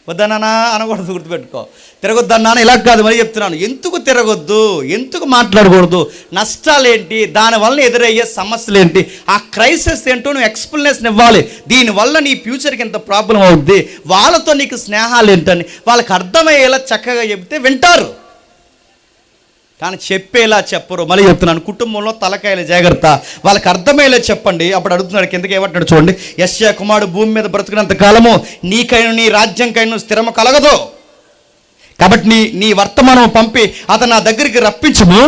వద్దన్నా అనకూడదు, గుర్తుపెట్టుకో. తిరగొద్దన్నా ఇలా కాదు, మరి చెప్తున్నాను, ఎందుకు తిరగొద్దు, ఎందుకు మాట్లాడకూడదు, నష్టాలు ఏంటి, దానివల్ల ఎదురయ్యే సమస్యలు ఏంటి, ఆ క్రైసిస్ ఏంటో నువ్వు ఎక్స్ప్లెనేషన్ ఇవ్వాలి. దీనివల్ల నీ ఫ్యూచర్కి ఎంత ప్రాబ్లం అవుద్ది, వాళ్ళతో నీకు స్నేహాలు ఏంటని వాళ్ళకి అర్థమయ్యేలా చక్కగా చెప్తే వింటారు. కానీ చెప్పేలా చెప్పరు. మళ్ళీ చెప్తున్నాను, కుటుంబంలో తలకాయల జాగ్రత్త, వాళ్ళకి అర్థమయ్యేలా చెప్పండి. అప్పుడు అడుగుతున్నాడు కిందకి ఏమంటున్నాడు చూడండి, యెష్యా కుమారుడు భూమి మీద బ్రతుకున్నంత కాలము నీకైనా నీ రాజ్యంకైనా స్థిరము కలగదు, కాబట్టి నీ వర్తమానం పంపి అతను నా దగ్గరికి రప్పించుము,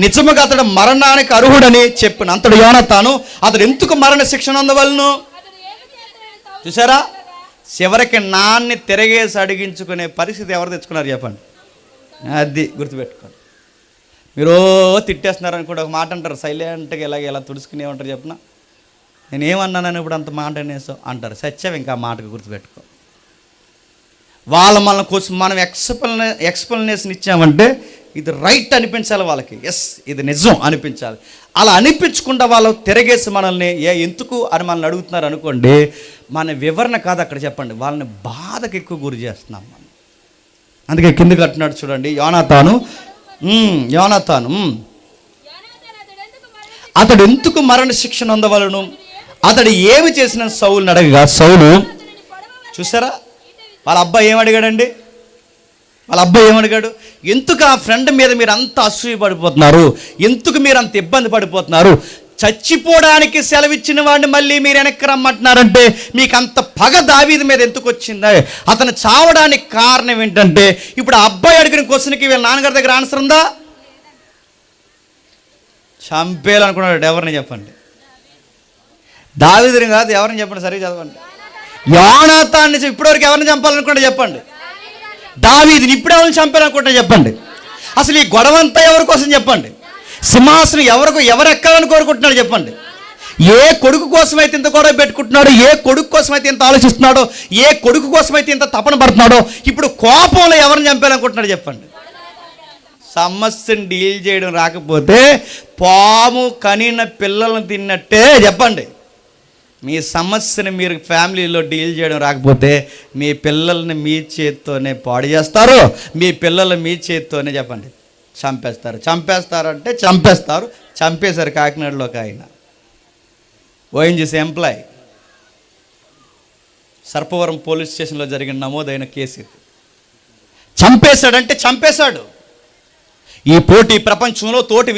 నిజముగా అతడు మరణానికి అర్హుడని చెప్పిన అంతడు యోనాతాను అతడు ఎందుకు మరణ శిక్షణ అందవలను. చూసారా, చివరికి నాన్ని తిరగేసి అడిగించుకునే పరిస్థితి ఎవరు తెచ్చుకున్నారు చెప్పండి. అది గుర్తుపెట్టుకోండి. మీరు తిట్టేస్తున్నారు అనుకోండి, ఒక మాట అంటారు సైలెంట్గా ఎలా తుడుచుకుని ఏమంటారు చెప్పిన, నేనేమన్నానని ఇప్పుడు అంత మాట అనేసో అంటారు. సత్యం ఇంకా మాటకు గుర్తుపెట్టుకో. మన కోసం మనం ఎక్స్ప్లెనేషన్ ఇచ్చామంటే ఇది రైట్ అనిపించాలి వాళ్ళకి, ఎస్ ఇది నిజం అనిపించాలి. అలా అనిపించకుండా వాళ్ళు తిరగేసి మనల్ని ఎందుకు అని మనల్ని అడుగుతున్నారు అనుకోండి, మన వివరణ కాదు అక్కడ చెప్పండి, వాళ్ళని బాధకు ఎక్కువ గురి చేస్తున్నాం మనం. అందుకే కిందకి అంటున్నాడు చూడండి, యోనాతాను అతడు ఎందుకు మరణ శిక్షణ అందవలను, అతడు ఏమి చేసిన సౌలుని అడగగా సౌలు చూసారా వాళ్ళ అబ్బాయి ఏమడిగాడండి, వాళ్ళ అబ్బాయి ఏమడిగాడు, ఎందుకు ఆ ఫ్రెండ్ మీద మీరు అంత అసూయ పడిపోతున్నారు, ఎందుకు మీరు అంత ఇబ్బంది పడిపోతున్నారు, చచ్చిపోవడానికి సెలవిచ్చిన వాడిని మళ్ళీ మీరు వెనక్కి రమ్మంటున్నారంటే మీకు అంత పగ దావీదు మీద ఎందుకు వచ్చిందా, అతను చావడానికి కారణం ఏంటంటే ఇప్పుడు ఆ అబ్బాయి అడిగిన క్వశ్చన్కి వీళ్ళ నాన్నగారి దగ్గర ఆన్సర్ ఉందా, చంపేయాలనుకున్నాడు. ఎవరిని చెప్పండి, దావీదుని కాదు, ఎవరిని చెప్పండి, సరిగ్గా చదవండి. యోనాతాన్ని ఇప్పటివరకు ఎవరిని చంపాలనుకుంటే చెప్పండి. దావీదుని ఇప్పుడు ఎవరిని చంపాలనుకుంటే చెప్పండి. అసలు ఈ గొడవంతా ఎవరి కోసం చెప్పండి. సింహాసనం ఎవరు ఎక్కాలని కోరుకుంటున్నాడు చెప్పండి. ఏ కొడుకు కోసమైతే ఇంత గొడవ పెట్టుకుంటున్నాడో, ఏ కొడుకు కోసమైతే ఇంత ఆలోచిస్తున్నాడో, ఏ కొడుకు కోసమైతే ఇంత తపన పడుతున్నాడో, ఇప్పుడు కోపంలో ఎవరిని చంపాలనుకుంటున్నాడు చెప్పండి. సమస్యను డీల్ చేయడం రాకపోతే పాము కనిన పిల్లలను తిన్నట్టే చెప్పండి. మీ సమస్యని మీరు ఫ్యామిలీలో డీల్ చేయడం రాకపోతే మీ పిల్లల్ని మీ చేత్తోనే పాడు చేస్తారు, మీ పిల్లలు మీ చేత్తోనే చెప్పండి చంపేస్తారంటే చంపేస్తారు. చంపేశారు కాకినాడలో ఒక ఆయన, ఓఎన్జీసీ ఎంప్లాయ్. సర్పవరం పోలీస్ స్టేషన్లో జరిగిన నమోదైన కేసు ఇది. చంపేశాడంటే చంపేశాడు. ఈ పోటీ ప్రపంచంలో తోటి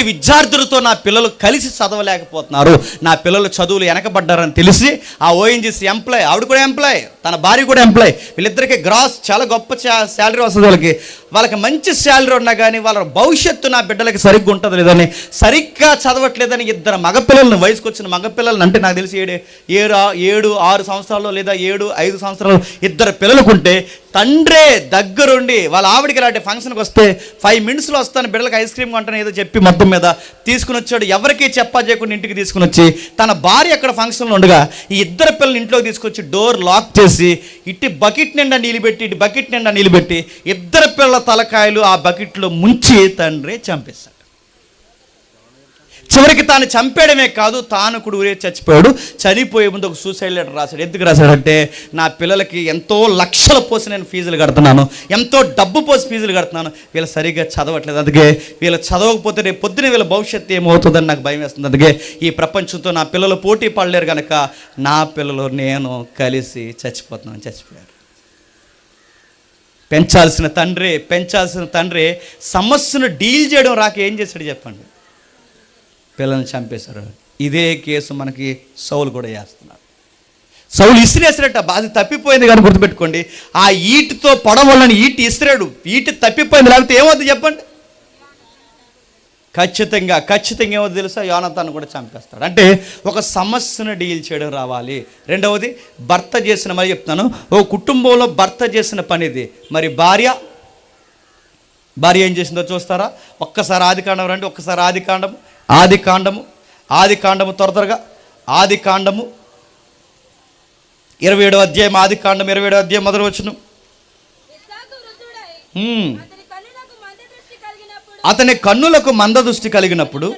విద్యార్థులతో నా పిల్లలు కలిసి చదవలేకపోతున్నారు, నా పిల్లలు చదువులు వెనకబడ్డారని తెలిసి ఆ ఓఎన్జీసీ ఎంప్లాయ్, ఆవిడ కూడా ఎంప్లాయ్, తన భార్య కూడా ఎంప్లాయ్, వీళ్ళిద్దరికి గ్రాస్ చాలా గొప్ప శాలరీ వస్తుంది. వాళ్ళకి మంచి శాలరీ ఉన్నా కానీ వాళ్ళ భవిష్యత్తు నా బిడ్డలకి సరిగ్గా ఉంటుంది లేదని, సరిగ్గా చదవట్లేదని ఇద్దరు మగపిల్లలను, వయసుకు వచ్చిన మగపిల్లలను, అంటే నాకు తెలిసి 7-6 సంవత్సరాలు లేదా 7-5 సంవత్సరాలు ఇద్దరు పిల్లలకుంటే తండ్రే దగ్గరుండి వాళ్ళ ఆవిడికి ఇలాంటి ఫంక్షన్కి వస్తే 5 మినిట్స్లో వస్తాను బిడ్డలకు ఐస్ క్రీమ్ కొంటాను ఏదో చెప్పి మొత్తం మీద తీసుకుని వచ్చాడు. ఎవరికీ చెప్పకుండా ఇంటికి తీసుకుని వచ్చి తన భార్య అక్కడ ఫంక్షన్లో ఉండగా ఈ ఇద్దరు పిల్లలు ఇంట్లోకి తీసుకొచ్చి డోర్ లాక్ చేసి ఇటు బకెట్ నిండా నీళ్ళు పెట్టి ఇద్దరు పిల్లల తలకాయలు ఆ బకెట్లో ముంచి తండ్రి చంపేశాడు. చివరికి తాను చంపేయడమే కాదు, తాను కూడా ఊరే చచ్చిపోయాడు. చనిపోయే ముందు ఒక సూసైడ్ లెటర్ రాశాడు. ఎందుకు రాశాడంటే, నా పిల్లలకి ఎంతో లక్షలు పోసి నేను ఫీజులు కడుతున్నాను, ఎంతో డబ్బు పోసి ఫీజులు కడుతున్నాను, వీళ్ళు సరిగ్గా చదవట్లేదు, అందుకే వీళ్ళు చదవకపోతే రేపు పొద్దున వీళ్ళ భవిష్యత్తు ఏమవుతుందని నాకు భయం వేస్తుంది. అందుకే ఈ ప్రపంచంతో నా పిల్లలు పోటీ పడలేరు కనుక నా పిల్లలు నేను కలిసి చచ్చిపోయారు. పెంచాల్సిన తండ్రి సమస్యను డీల్ చేయడం రాక ఏం చేశాడు చెప్పండి, పిల్లల్ని చంపేశారు. ఇదే కేసు మనకి సౌలు కూడా చేస్తున్నాడు. సౌలు ఇసిరేసినట్టు అది తప్పిపోయింది కానీ గుర్తుపెట్టుకోండి, ఆ ఈటితో పొడవలని ఈటి ఇసిరాడు, ఈటి తప్పిపోయింది, లేకపోతే ఏమవుతుంది చెప్పండి. ఖచ్చితంగా ఏమవుతుంది తెలుసా, యోనాతాను కూడా చంపేస్తాడు. అంటే ఒక సమస్యను డీల్ చేయడం రావాలి. రెండవది భర్త చేసిన, మరి చెప్తున్నాను, ఓ కుటుంబంలో భర్త చేసిన పని ఇది. మరి భార్య ఏం చేసిందో చూస్తారా? ఒక్కసారి ఆదికాండం రండి, ఒక్కసారి ఆదికాండము త్వరగా ఆదికాండము 27వ అధ్యాయం, ఆదికాండం 27వ అధ్యాయం మొదలు వచనం. అతని కన్నులకు మందదృష్టి కలిగినప్పుడు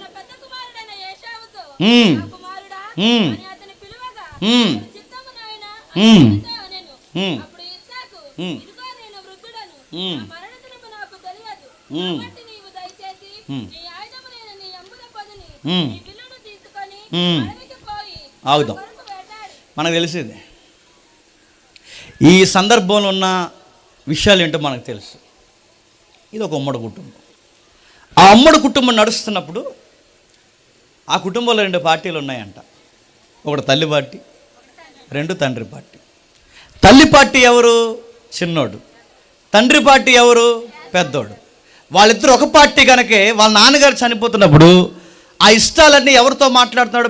ఆగుదాం. మనకు తెలిసింది ఈ సందర్భంలో ఉన్న విషయాలు ఏంటో మనకు తెలుసు. ఇది ఒక ఉమ్మడి కుటుంబం. ఆ ఉమ్మడి కుటుంబం నడుస్తున్నప్పుడు ఆ కుటుంబంలో 2 పార్టీలు ఉన్నాయంట. ఒకటి తల్లి పార్టీ, 2 తండ్రి పార్టీ. తల్లి పార్టీ ఎవరు? చిన్నోడు. తండ్రి పార్టీ ఎవరు? పెద్దోడు. వాళ్ళిద్దరు ఒక పార్టీ కనుకే వాళ్ళ నాన్నగారు చనిపోతున్నప్పుడు ఆ ఇష్టాలన్నీ ఎవరితో మాట్లాడుతున్నాడు?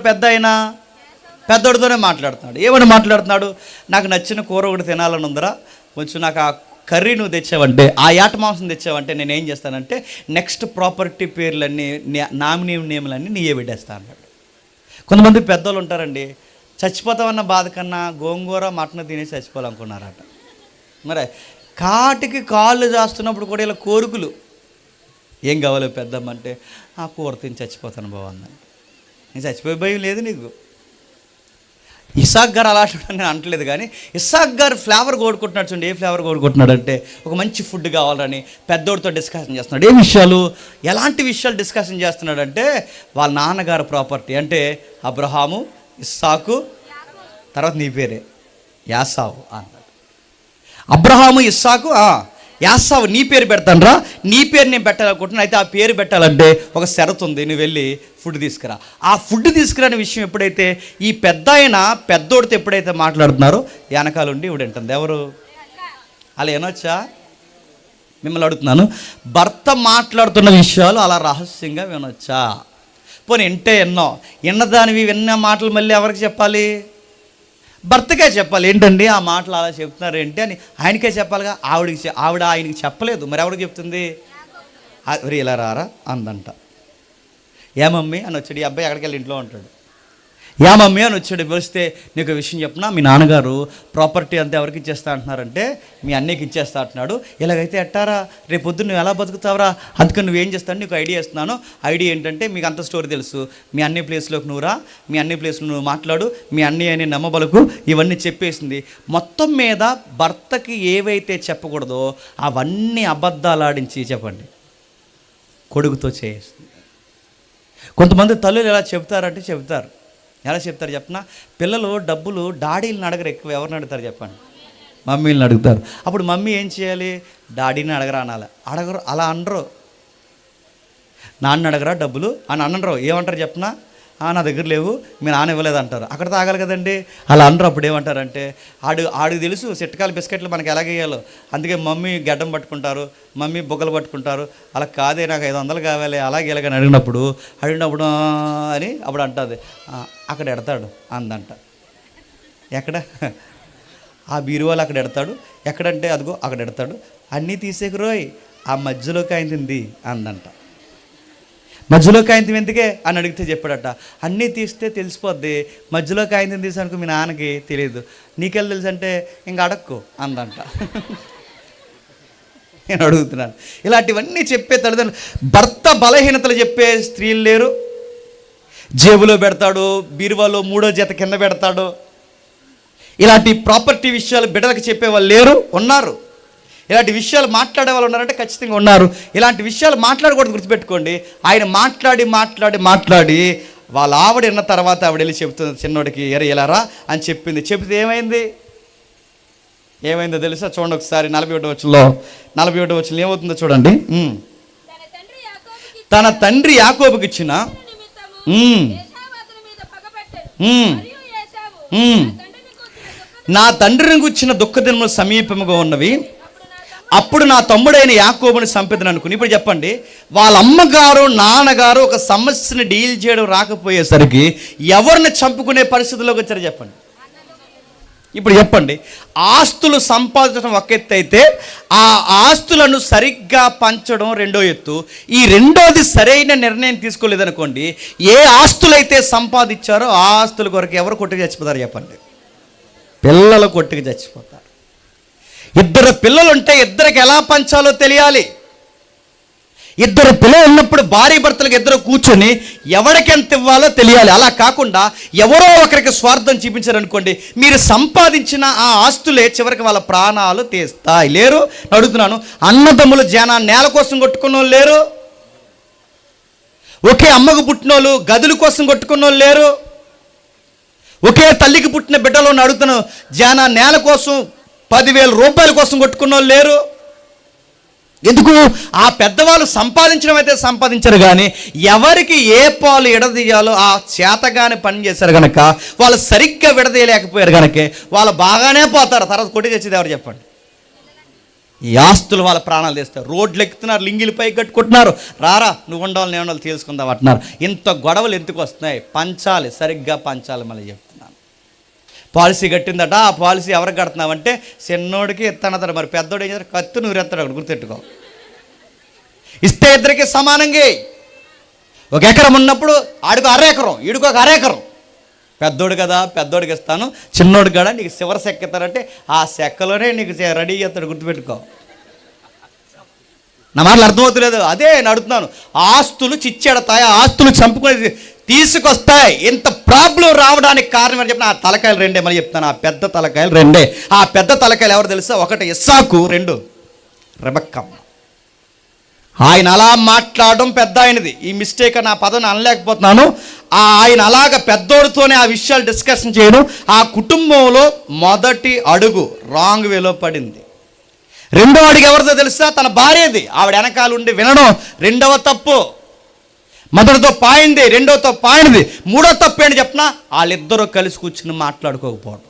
పెద్దోడితోనే మాట్లాడుతున్నాడు. ఏమని మాట్లాడుతున్నాడు? నాకు నచ్చిన కూర ఒకటి తినాలని ఉందరా, కొంచెం నాకు ఆ కర్రీ నువ్వు తెచ్చావంటే, ఆ యాట మాంసం తెచ్చావంటే నేను ఏం చేస్తానంటే నెక్స్ట్ ప్రాపర్టీ పేర్లన్నీ, నామినీ నేములన్నీ నీయే పెట్టేస్తా అన్నాడు. కొంతమంది పెద్దోళ్ళు ఉంటారండి, చచ్చిపోతామన్న బాధ కన్నా గోంగూర మటన్ తినేసి చచ్చిపోవాలనుకున్నారట. మరి కాటికి కాళ్ళు చేస్తున్నప్పుడు కూడా ఇలా కోరికలు, ఏం కావాలి పెద్దమ్మంటే, ఆ కూర తిని చచ్చిపోతాను బాగుందండి. నేను చచ్చిపోయే భయం లేదు నీకు. ఇస్సాక్ గారు అలాంటి నేను అంటలేదు, కానీ ఇస్సాక్ గారు ఫ్లేవర్ కోరుకుంటున్నాడు. చూడండి, ఏ ఫ్లేవర్ కోరుకుంటున్నాడు అంటే, ఒక మంచి ఫుడ్ కావాలని పెద్దోడితో డిస్కషన్ చేస్తున్నాడు. ఏ విషయాలు, ఎలాంటి విషయాలు డిస్కషన్ చేస్తున్నాడు అంటే, వాళ్ళ నాన్నగారు ప్రాపర్టీ అంటే అబ్రహాము, ఇస్సాకు, తర్వాత నీ పేరే యాసావు అన్నాడు. అబ్రహాము, ఇస్సాకు, యాసావు నీ పేరు పెడతాను రా, నీ పేరు నేను పెట్టాలనుకుంటున్నాను. అయితే ఆ పేరు పెట్టాలంటే ఒక షరతు ఉంది, నువ్వు వెళ్ళి ఫుడ్ తీసుకురా. ఆ ఫుడ్ తీసుకురాని విషయం ఎప్పుడైతే ఈ పెద్దోడితో ఎప్పుడైతే మాట్లాడుతున్నారో వెనకాల ఉండి ఇవిడంటుంది. ఎవరు? అలా వినొచ్చా? మిమ్మల్ని అడుగుతున్నాను, భర్త మాట్లాడుతున్న విషయాలు అలా రహస్యంగా వినొచ్చా? పోనీ విన్నదానివి విన్న మాటలు మళ్ళీ ఎవరికి చెప్పాలి? భర్తకే చెప్పాలి. ఏంటండి ఆ మాటలు అలా చెప్తున్నారు ఏంటి అని ఆయనకే చెప్పాలిగా. ఆవిడ ఆయనకి చెప్పలేదు, మరి ఎవరికి చెప్తుంది? ఇలా రారా అందంట. ఏ మమ్మీ అని వచ్చాడు. ఈ అబ్బాయి ఎక్కడికి వెళ్ళి ఇంట్లో ఉంటాడు. యా మమ్మీ అని వచ్చాడు. వస్తే నీకు విషయం చెప్పినా, మీ నాన్నగారు ప్రాపర్టీ అంతా ఎవరికి ఇచ్చేస్తా అంటున్నారంటే మీ అన్నయ్యకి ఇచ్చేస్తా అంటున్నాడు. ఇలాగైతే ఎట్టారా, రేపు పొద్దున్న నువ్వు ఎలా బతుకుతావురా, అందుకని నువ్వేం చేస్తాను నీకు ఐడియా ఇస్తున్నాను. ఐడియా ఏంటంటే మీకు అంత స్టోరీ తెలుసు, మీ అన్ని ప్లేస్లోకి నువ్వురా, మీ అన్ని ప్లేస్లో నువ్వు మాట్లాడు, మీ అన్నయ్య అని నమ్మబలకు ఇవన్నీ చెప్పేసింది. మొత్తం మీద భర్తకి ఏవైతే చెప్పకూడదో అవన్నీ అబద్ధాలు ఆడించి చెప్పండి కొడుకుతో చేస్తుంది. కొంతమంది తల్లులు ఎలా చెప్తారంటే ఎలా చెప్తారు చెప్పనా, పిల్లలు డబ్బులు డాడీలను అడగరు, ఎక్కువ ఎవరిని అడుగుతారు చెప్పండి? మమ్మీలను అడుగుతారు. అప్పుడు మమ్మీ ఏం చేయాలి? డాడీని అడగరా అనాలి. అడగరు, అలా అనరు. నాన్న అడగరా డబ్బులు అని అనరు. ఏమంటారు చెప్పనా, నా దగ్గర లేవు, మీ నాన్న ఇవ్వలేదు అంటారు. అక్కడ తాగాలి కదండి, అలా అనరు. అప్పుడు ఏమంటారంటే ఆడికి తెలుసు చిట్టకాల బిస్కెట్లు మనకి ఎలాగేయాలో, అందుకే మమ్మీ గడ్డం పట్టుకుంటారు, మమ్మీ బొగ్గలు పట్టుకుంటారు. అలా కాదే నాకు 500 కావాలి అలాగే ఇలాగని అడిగినప్పుడు అని అప్పుడు అంటుంది, అక్కడ ఎడతాడు అందంట. ఎక్కడ? ఆ బీరువాలు అక్కడ ఎడతాడు. ఎక్కడంటే అదిగో అక్కడ ఎడతాడు. అన్నీ తీసేకురోయ్, ఆ మధ్యలోకి అయింది అందంట. మధ్యలో కాయంతం ఎందుకే అని అడిగితే చెప్పాడట, అన్నీ తీస్తే తెలిసిపోద్ది, మధ్యలో కాయంతం తీసానుకో మీ నాన్నకి తెలియదు, నీకెళ్ళి తెలుసు అంటే ఇంక అడక్కు అందంట. నేను అడుగుతున్నాను, ఇలాంటివన్నీ చెప్పే తల్లిదండ్రులు. భర్త బలహీనతలు చెప్పే స్త్రీలు లేరు. జేబులో పెడతాడు, బీరువాలో 3వ జత కింద పెడతాడు. ఇలాంటి ప్రాపర్టీ విషయాలు బిడ్డలకు చెప్పేవాళ్ళు లేరు, ఉన్నారు. ఇలాంటి విషయాలు మాట్లాడే వాళ్ళు ఉన్నారంటే ఖచ్చితంగా ఉన్నారు. ఇలాంటి విషయాలు మాట్లాడకూడదు, గుర్తుపెట్టుకోండి. ఆయన మాట్లాడి వాళ్ళ ఆవిడ విన్న తర్వాత ఆవిడ వెళ్ళి చెప్తుంది చిన్నోడికి, ఇలా రా అని చెప్తే ఏమైందో తెలుసా? చూడండి ఒకసారి 41వ వచనంలో ఏమవుతుందో చూడండి. తన తండ్రి యాకోబుకి ఇచ్చిన నా తండ్రిని గుర్చిన దుఃఖదినములు సమీపముగా ఉన్నవి, అప్పుడు నా తమ్ముడైన యాకోబుని చంపెదను అనుకుని. ఇప్పుడు చెప్పండి, వాళ్ళ అమ్మగారు నాన్నగారు ఒక సమస్యని డీల్ చేయడం రాకపోయేసరికి ఎవరిని చంపుకునే పరిస్థితిలోకి వచ్చారో చెప్పండి. ఇప్పుడు చెప్పండి, ఆస్తులు సంపాదించడం ఒక ఎత్తు అయితే ఆ ఆస్తులను సరిగ్గా పంచడం రెండో ఎత్తు. ఈ రెండోది సరైన నిర్ణయం తీసుకోలేదనుకోండి, ఏ ఆస్తులైతే సంపాదించారో ఆ ఆస్తుల కొరకు ఎవరు కొట్టుకు చచ్చిపోతారు చెప్పండి? పిల్లలు కొట్టుకు చచ్చిపోతారు. 2 పిల్లలుంటే 2కి ఎలా పంచాలో తెలియాలి. 2 పిల్లలు ఉన్నప్పుడు భార్య భర్తలకు 2 కూర్చొని ఎవరికి ఎంత ఇవ్వాలో తెలియాలి. అలా కాకుండా ఎవరో ఒకరికి స్వార్థం చూపించారనుకోండి, మీరు సంపాదించిన ఆ ఆస్తులే చివరికి వాళ్ళ ప్రాణాలు తీస్తాయి. లేరు అడుగుతున్నాను, అన్నదమ్ములు జనాన్ని నేల కోసం కొట్టుకున్న వాళ్ళు లేరు, ఒకే అమ్మకు పుట్టిన వాళ్ళు గదుల కోసం కొట్టుకున్న వాళ్ళు లేరు, ఒకే తల్లికి పుట్టిన బిడ్డలో అడుగుతున్నాను జనా నేల కోసం 10,000 రూపాయల కోసం కొట్టుకున్న వాళ్ళు లేరు. ఎందుకు? ఆ పెద్దవాళ్ళు సంపాదించడం అయితే సంపాదించారు, కానీ ఎవరికి ఏ పాలు ఎడదీయాలో ఆ చేతగానే పని చేశారు కనుక వాళ్ళు సరిగ్గా విడదీయలేకపోయారు కనుక వాళ్ళు బాగానే పోతారు. తర్వాత కొట్టి తెచ్చేది ఎవరు చెప్పండి? ఈ ఆస్తులు వాళ్ళ ప్రాణాలు తీస్తారు. రోడ్లు ఎక్కుతున్నారు, లింగిలు పైకి కట్టుకుంటున్నారు, రారా నువ్వు ఉండాలి నేను ఉండాలి తెలుసుకుందాం అంటున్నారు. ఇంత గొడవలు ఎందుకు వస్తున్నాయి? పంచాలి, సరిగ్గా పంచాలి. మళ్ళీ చెప్తున్నాను, పాలసీ కట్టిందట, ఆ పాలసీ ఎవరికి కడుతున్నామంటే చిన్నోడికి ఇస్తానతాడు, మరి పెద్దోడు ఏం చేస్తారు? కత్తి నువ్వు ఎత్తాడు, అక్కడ గుర్తెట్టుకో. ఇస్తే 2కి సమానంగా. 1 ఎకరం ఉన్నప్పుడు ఆడికి 1/2 ఎకరం, ఈడికి 1/2 ఎకరం. పెద్దోడు కదా, పెద్దోడికి ఇస్తాను, చిన్నోడు కదా నీకు చివరి సెక్క ఇస్తారంటే ఆ సెక్కలోనే నీకు రెడీ చేస్తాడు, గుర్తుపెట్టుకో. నా మాటలు అర్థమవుతలేదు, అదే నేను అడుగుతున్నాను. ఆస్తులు చిచ్చెడతాయి, ఆస్తులు చంపుకొని తీసుకొస్తాయి. ఇంత ప్రాబ్లం రావడానికి కారణం అని చెప్పిన ఆ తలకాయలు 2 మళ్ళీ చెప్తాను. ఆ పెద్ద తలకాయలు 2. ఆ పెద్ద తలకాయలు ఎవరు తెలుసా? 1 ఇస్సాకు, 2 రెబెక్కమ్మ. ఆయన అలా మాట్లాడడం పెద్ద ఆయనది. ఈ మిస్టేక్ నా పదం అనలేకపోతున్నాను. ఆయన అలాగ పెద్దోడితోనే ఆ విషయాలు డిస్కషన్ చేయడం ఆ కుటుంబంలో మొదటి అడుగు రాంగ్ వేలో పడింది. 2వ అడుగు ఎవరిదో తెలుసా? తన భార్యది. ఆవిడ వెనకాల ఉండి వినడం 2వ తప్పు. మొదటితో పాయింది, 2వతో పాయింది, 3వ తప్పు ఏంటి చెప్పినా వాళ్ళిద్దరూ కలిసి కూర్చుని మాట్లాడుకోకపోవడం.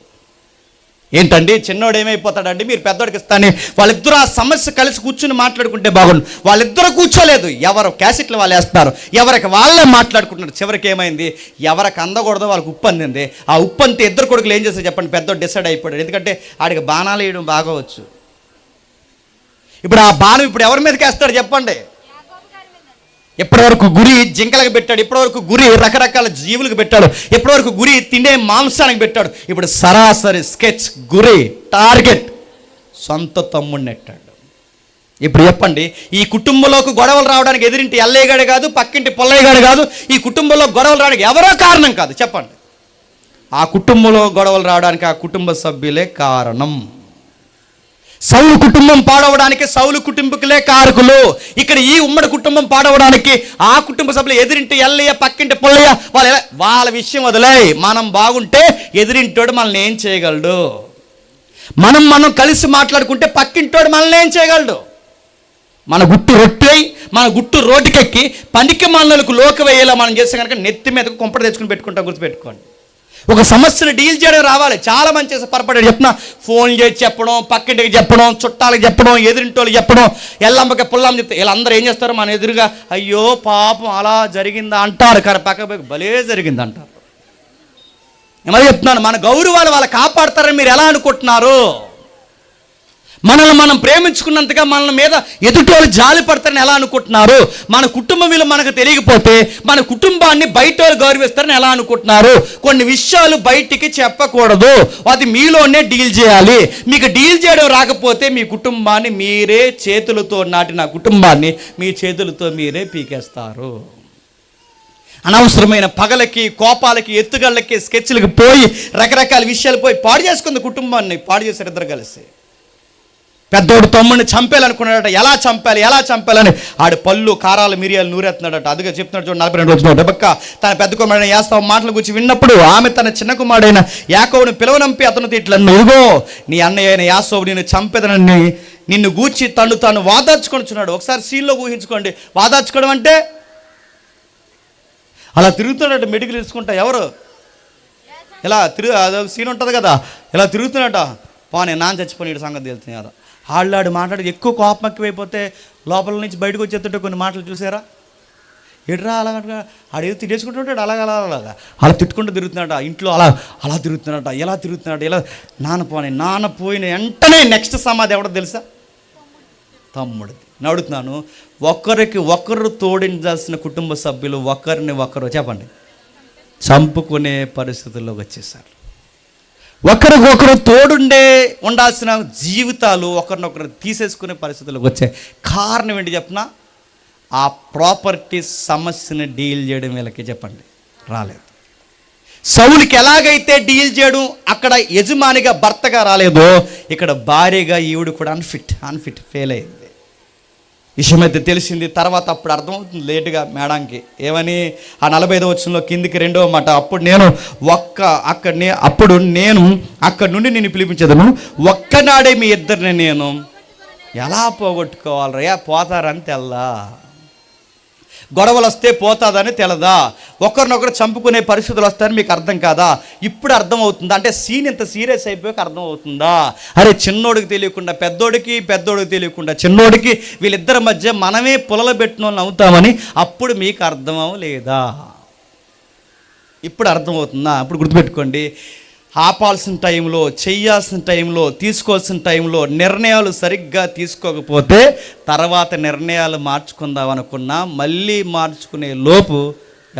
ఏంటండి చిన్నోడు ఏమైపోతాడండి, మీరు పెద్దోడికి ఇస్తానే. వాళ్ళిద్దరూ ఆ సమస్య కలిసి కూర్చుని మాట్లాడుకుంటే బాగుండు. వాళ్ళిద్దరూ కూర్చోలేదు, ఎవరు క్యాసెట్లు వాళ్ళు వేస్తున్నారు, ఎవరికి వాళ్ళే మాట్లాడుకుంటున్నారు. చివరికి ఏమైంది, ఎవరికి అందకూడదో వాళ్ళకి ఉప్పు అందింది. ఆ ఉప్పు అంతే ఇద్దరు కొడుకులు ఏం చేస్తారు చెప్పండి, పెద్దోడు డిసైడ్ అయిపోయాడు. ఎందుకంటే ఆడికి బాణాలు వేయడం బాగా వచ్చు. ఇప్పుడు ఆ బాణం ఇప్పుడు ఎవరి మీదకి వేస్తాడు చెప్పండి. ఇప్పటివరకు గురి జింకలకు పెట్టాడు, ఇప్పటివరకు గురి రకరకాల జీవులకు పెట్టాడు, ఇప్పటివరకు గురి తినే మాంసానికి పెట్టాడు. ఇప్పుడు సరాసరి స్కెచ్ గురి టార్గెట్ సొంత తమ్ముడిని నెట్టాడు. ఇప్పుడు చెప్పండి, ఈ కుటుంబంలోకి గొడవలు రావడానికి ఎదురింటి ఎల్లయ్యగాడు కాదు, పక్కింటి పొల్లయ్యగాడు కాదు, ఈ కుటుంబంలో గొడవలు రావడానికి ఎవరో కారణం కాదు చెప్పండి. ఆ కుటుంబంలో గొడవలు రావడానికి ఆ కుటుంబ సభ్యులే కారణం. సౌలు కుటుంబం పాడవడానికి సౌలు కుటుంబకులే కారకులు. ఇక్కడ ఈ ఉమ్మడి కుటుంబం పాడవడానికి ఆ కుటుంబ సభ్యులు, ఎదురింటి ఎల్లయ్య పక్కింటి పొల్లయ్య వాళ్ళ విషయం వదిలే. మనం బాగుంటే ఎదురింటోడు మనల్ని ఏం చేయగలడు, మనం కలిసి మాట్లాడుకుంటే పక్కింటోడు మనల్ని ఏం చేయగలడు. మన గుట్టు రొట్టె మన గుట్టు రోడ్డుకెక్కి పనికి మనలకు లోకి వేయేలా మనం చేస్తే కనుక నెత్తి మీదకు కుంపట తెచ్చుకుని పెట్టుకుంటాం. గుర్తుపెట్టుకోండి, ఒక సమస్యను డీల్ చేయడం రావాలి. చాలా మంది చేసే పొరపాటు చెప్పిన, ఫోన్ చేసి చెప్పడం, పక్కింటికి చెప్పడం, చుట్టాలకు చెప్పడం, ఎదురింటోళ్ళకి చెప్పడం, ఎల్లమ్మకి పుల్లమ్మ చెప్తే వీళ్ళందరూ ఏం చేస్తారు, మన ఎదురుగా అయ్యో పాపం అలా జరిగిందా అంటారు, కానీ పక్క భలే జరిగింది అంటారు. ఏమని చెప్తున్నాను, మన గౌరవాలు వాళ్ళు కాపాడతారని మీరు ఎలా అనుకుంటున్నారు? మనల్ని మనం ప్రేమించుకున్నంతగా మన మీద ఎదుటి వాళ్ళు జాలి పడతారని ఎలా అనుకుంటున్నారు? మన కుటుంబ విలువ మనకు తెలియకపోతే మన కుటుంబాన్ని బయట వాళ్ళు గౌరవిస్తారని ఎలా అనుకుంటున్నారు? కొన్ని విషయాలు బయటికి చెప్పకూడదు, అది మీలోనే డీల్ చేయాలి. మీకు డీల్ చేయడం రాకపోతే మీ కుటుంబాన్ని మీరే చేతులతో నాటిన కుటుంబాన్ని మీ చేతులతో మీరే పీకేస్తారు. అనవసరమైన పగలకి, కోపాలకి, ఎత్తుగళ్ళకి, స్కెచ్లకి పోయి రకరకాల విషయాలు పోయి పాడు చేసుకుంది కుటుంబాన్ని. పాడు చేశారు ఇద్దరు కలిసి. పెద్దోడు తమ్ముడిని చంపేయాలనుకున్నాడట. ఎలా చంపాలని ఆడు పళ్ళు కారాలు మిరియాలు నూరెత్తున్నాడట. అందుకే చెప్తున్నాడు చూడండి 42 వచ్చిన డెబక్క తన పెద్ద కుమారుడైన యాకోబు మాటల గురించి విన్నప్పుడు ఆమె తన చిన్న కుమారుడైన యాకోబుని పిలవనంపి అతను ఇట్లను, ఇదిగో నీ అన్నయ్య అయిన యాకోబు నిన్ను చంపేదనని నిన్ను గూర్చి తాను వాదార్చుకొనిచున్నాడు. ఒకసారి సీన్లో ఊహించుకోండి. వాదార్చుకోవడం అంటే అలా తిరుగుతున్నాడట, మెడికల్ తీసుకుంటా. ఎవరు ఇలా అదొక సీన్ ఉంటుంది కదా, ఇలా తిరుగుతున్నాడట. పోనీ నాన్న చచ్చిపోయిన సంగతి తెలుస్తుంది కదా. ఆళ్ళాడు మాట్లాడి ఎక్కువ కోపం ఎక్కువైపోతే లోపల నుంచి బయటకు వచ్చేస్తుంటే కొన్ని మాటలు చూసారా? ఎడ్రా అలాగ ఆడేదో తినేసుకుంటుంటాడు, అలా తిట్టుకుంటూ తిరుగుతున్నాడు. ఇంట్లో అలా తిరుగుతున్నాడు, ఎలా తిరుగుతున్నాడు, ఎలా నాన్న పోయిన వెంటనే నెక్స్ట్ సమాధి ఎవడో తెలుసా? తమ్ముడిది. నడుతున్నాను, ఒకరికి ఒకరు తోడించాల్సిన కుటుంబ సభ్యులు ఒకరిని ఒకరు చెప్పండి చంపుకునే పరిస్థితుల్లోకి వచ్చేసారు. ఒకరికొకరు తోడుండే ఉండాల్సిన జీవితాలు ఒకరినొకరు తీసేసుకునే పరిస్థితులకు వచ్చాయి. కారణం ఏంటి చెప్పిన, ఆ ప్రాపర్టీ సమస్యని డీల్ చేయడం వీళ్ళకి చెప్పండి రాలేదు. సౌలుకి ఎలాగైతే డీల్ చేయడం అక్కడ యజమానిగా భర్తగా రాలేదో, ఇక్కడ భార్యగా ఈవిడ కూడా అన్ఫిట్ ఫెయిల్ అయింది. విషయం అయితే తెలిసింది. తర్వాత అప్పుడు అర్థమవుతుంది లేటుగా మేడంకి. ఏమని, ఆ 45వ వచనంలో కిందికి 2వ మాట, అప్పుడు నేను అక్కడి నుండి నిన్ను పిలిపించదను, ఒక్కనాడే మీ ఇద్దరిని నేను ఎలా పోగొట్టుకోవాలరా? పోతారని తెల్దా? గొడవలు వస్తే పోతాదని తెలదా? ఒకరినొకరు చంపుకునే పరిస్థితులు వస్తాయని మీకు అర్థం కాదా? ఇప్పుడు అర్థమవుతుందా? అంటే సీన్ ఇంత సీరియస్ అయిపోయాక అర్థమవుతుందా? అరే చిన్నోడికి తెలియకుండా పెద్దోడికి, పెద్దోడికి తెలియకుండా చిన్నోడికి, వీళ్ళిద్దరి మధ్య మనమే పులలు పెట్టిన వాళ్ళని అవుతామని అప్పుడు మీకు అర్థం అవ్వలేదా? ఇప్పుడు అర్థమవుతుందా? అప్పుడు గుర్తుపెట్టుకోండి, ఆపాల్సిన టైంలో, చెయ్యాల్సిన టైంలో, తీసుకోవాల్సిన టైంలో నిర్ణయాలు సరిగ్గా తీసుకోకపోతే తర్వాత నిర్ణయాలు మార్చుకుందాం అనుకున్నా మళ్ళీ మార్చుకునే లోపు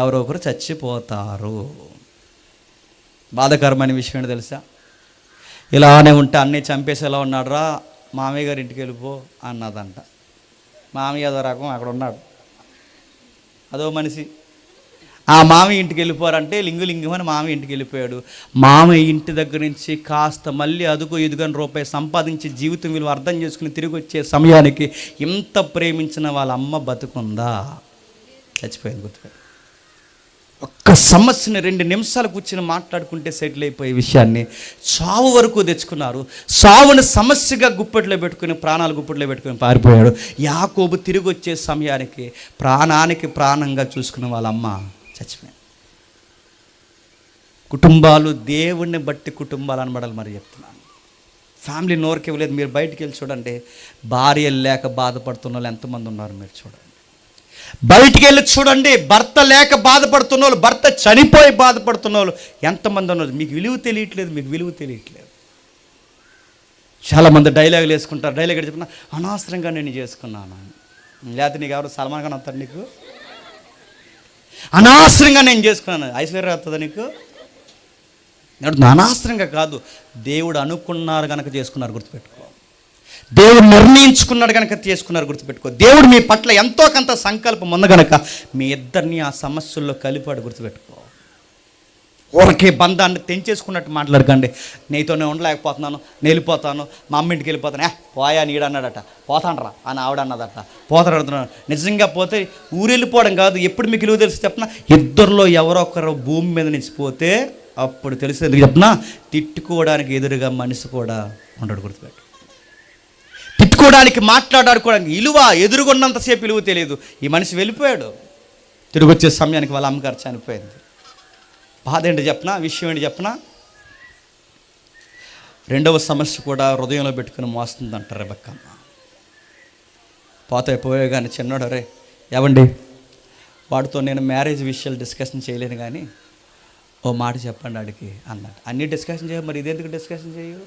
ఎవరో ఒకరు చచ్చిపోతారు. బాధాకరమైన విషయం ఏంటో తెలుసా? ఇలానే ఉంటే అన్నీ చంపేసేలా ఉన్నాడు రా, మామయ్య గారి ఇంటికి వెళ్ళిపో అన్నదంట. మామయ్య అదో రకం అక్కడ ఉన్నాడు, అదో మనిషి. ఆ మామయ్య ఇంటికి వెళ్ళిపోరంటే లింగులింగమని మామయ్య ఇంటికి వెళ్ళిపోయాడు. మామయ్య ఇంటి దగ్గర నుంచి కాస్త మళ్ళీ అదుగో ఇదుగని రూపాయి సంపాదించి జీవితం విలువ అర్థం చేసుకుని తిరిగి వచ్చే సమయానికి ఇంత ప్రేమించిన వాళ్ళ అమ్మ బతుకుందా? చచ్చిపోయింది. గుర్తుపెట్టు. ఒక్క సమస్యని 2 నిమిషాలు కూర్చొని మాట్లాడుకుంటే సెటిల్ అయిపోయే విషయాన్ని చావు వరకు తెచ్చుకున్నారు. చావుని సమస్యగా గుప్పెట్లో పెట్టుకుని, ప్రాణాలు గుప్పెట్లో పెట్టుకుని పారిపోయాడు. యాకోబు తిరిగి వచ్చే సమయానికి ప్రాణానికి ప్రాణంగా చూసుకున్న వాళ్ళ అమ్మ చచ్చిపోయింది. కుటుంబాలు దేవుణ్ణి బట్టి కుటుంబాలు అనబడాలి. మరి చెప్తున్నాను, ఫ్యామిలీ నోరుకి ఇవ్వలేదు. మీరు బయటికి వెళ్ళి చూడండి, భార్యలు లేక బాధపడుతున్న వాళ్ళు ఎంతమంది ఉన్నారు మీరు చూడండి. బయటికి వెళ్ళి చూడండి, భర్త లేక బాధపడుతున్న వాళ్ళు, భర్త చనిపోయి బాధపడుతున్న వాళ్ళు ఎంతమంది ఉన్నారు. మీకు విలువ తెలియట్లేదు, మీకు విలువ తెలియట్లేదు. చాలామంది డైలాగులు వేసుకుంటారు. డైలాగ్ చెప్పుకున్నా, అనవసరంగా నేను చేసుకున్నాను. లేకపోతే నీకు ఎవరు సల్మాన్ ఖాన్ వస్తాడు నీకు? అనవసరంగా నేను చేసుకున్నాను. ఐశ్వర్య వస్తుందా నీకు? అనవసరంగా కాదు, దేవుడు అనుకున్నారు కనుక చేసుకున్నారు, గుర్తుపెట్టుకో. దేవుడు నిర్ణయించుకున్నాడు కనుక చేసుకున్నారు, గుర్తుపెట్టుకో. దేవుడు మీ పట్ల ఎంతో కొంత సంకల్పం ఉంది కనుక మీ ఇద్దరిని ఆ సమస్యల్లో కలిపాడు, గుర్తుపెట్టుకో. ఊరికే బంధాన్ని తెంచేసుకున్నట్టు మాట్లాడకండి. నీతోనే ఉండలేకపోతున్నాను, నేను వెళ్ళిపోతాను, మా అమ్మ ఇంటికి వెళ్ళిపోతాను. పోయా నీడు అన్నాడట, పోతానరా అని ఆవిడ అన్నదట. పోతాడు. నిజంగా పోతే ఊరు వెళ్ళిపోవడం కాదు. ఎప్పుడు మీకు విలువ తెలిసి చెప్పిన, ఇద్దరిలో ఎవరో ఒకరు భూమి మీద నుంచి పోతే అప్పుడు తెలిసి ఎందుకు చెప్పినా, తిట్టుకోవడానికి ఎదురుగా మనిషి కూడా ఉండడు, గుర్తుపెట్టు. తిట్టుకోవడానికి మాట్లాడుకోవడానికి విలువ ఎదురుగున్నంతసేపు విలువ తెలియదు. ఈ మనిషి వెళ్ళిపోయాడు, తిరిగి వచ్చే సమయానికి వాళ్ళ అమ్మగారు చనిపోయింది. బాధ ఏంటి చెప్పనా, విషయం ఏంటి చెప్పనా, రెండవ సమస్య కూడా హృదయంలో పెట్టుకుని మోస్తుందంటారు రెబెక్కమ్మ. పోయే కానీ చిన్నోడు, రే ఏవండి వాడితో నేను మ్యారేజ్ విషయాలు డిస్కషన్ చేయలేను కానీ ఓ మాట చెప్పండి అడిగి అన్నట్టు. అన్నీ డిస్కషన్ చేయవు, మరి ఇదెందుకు డిస్కషన్ చేయవు?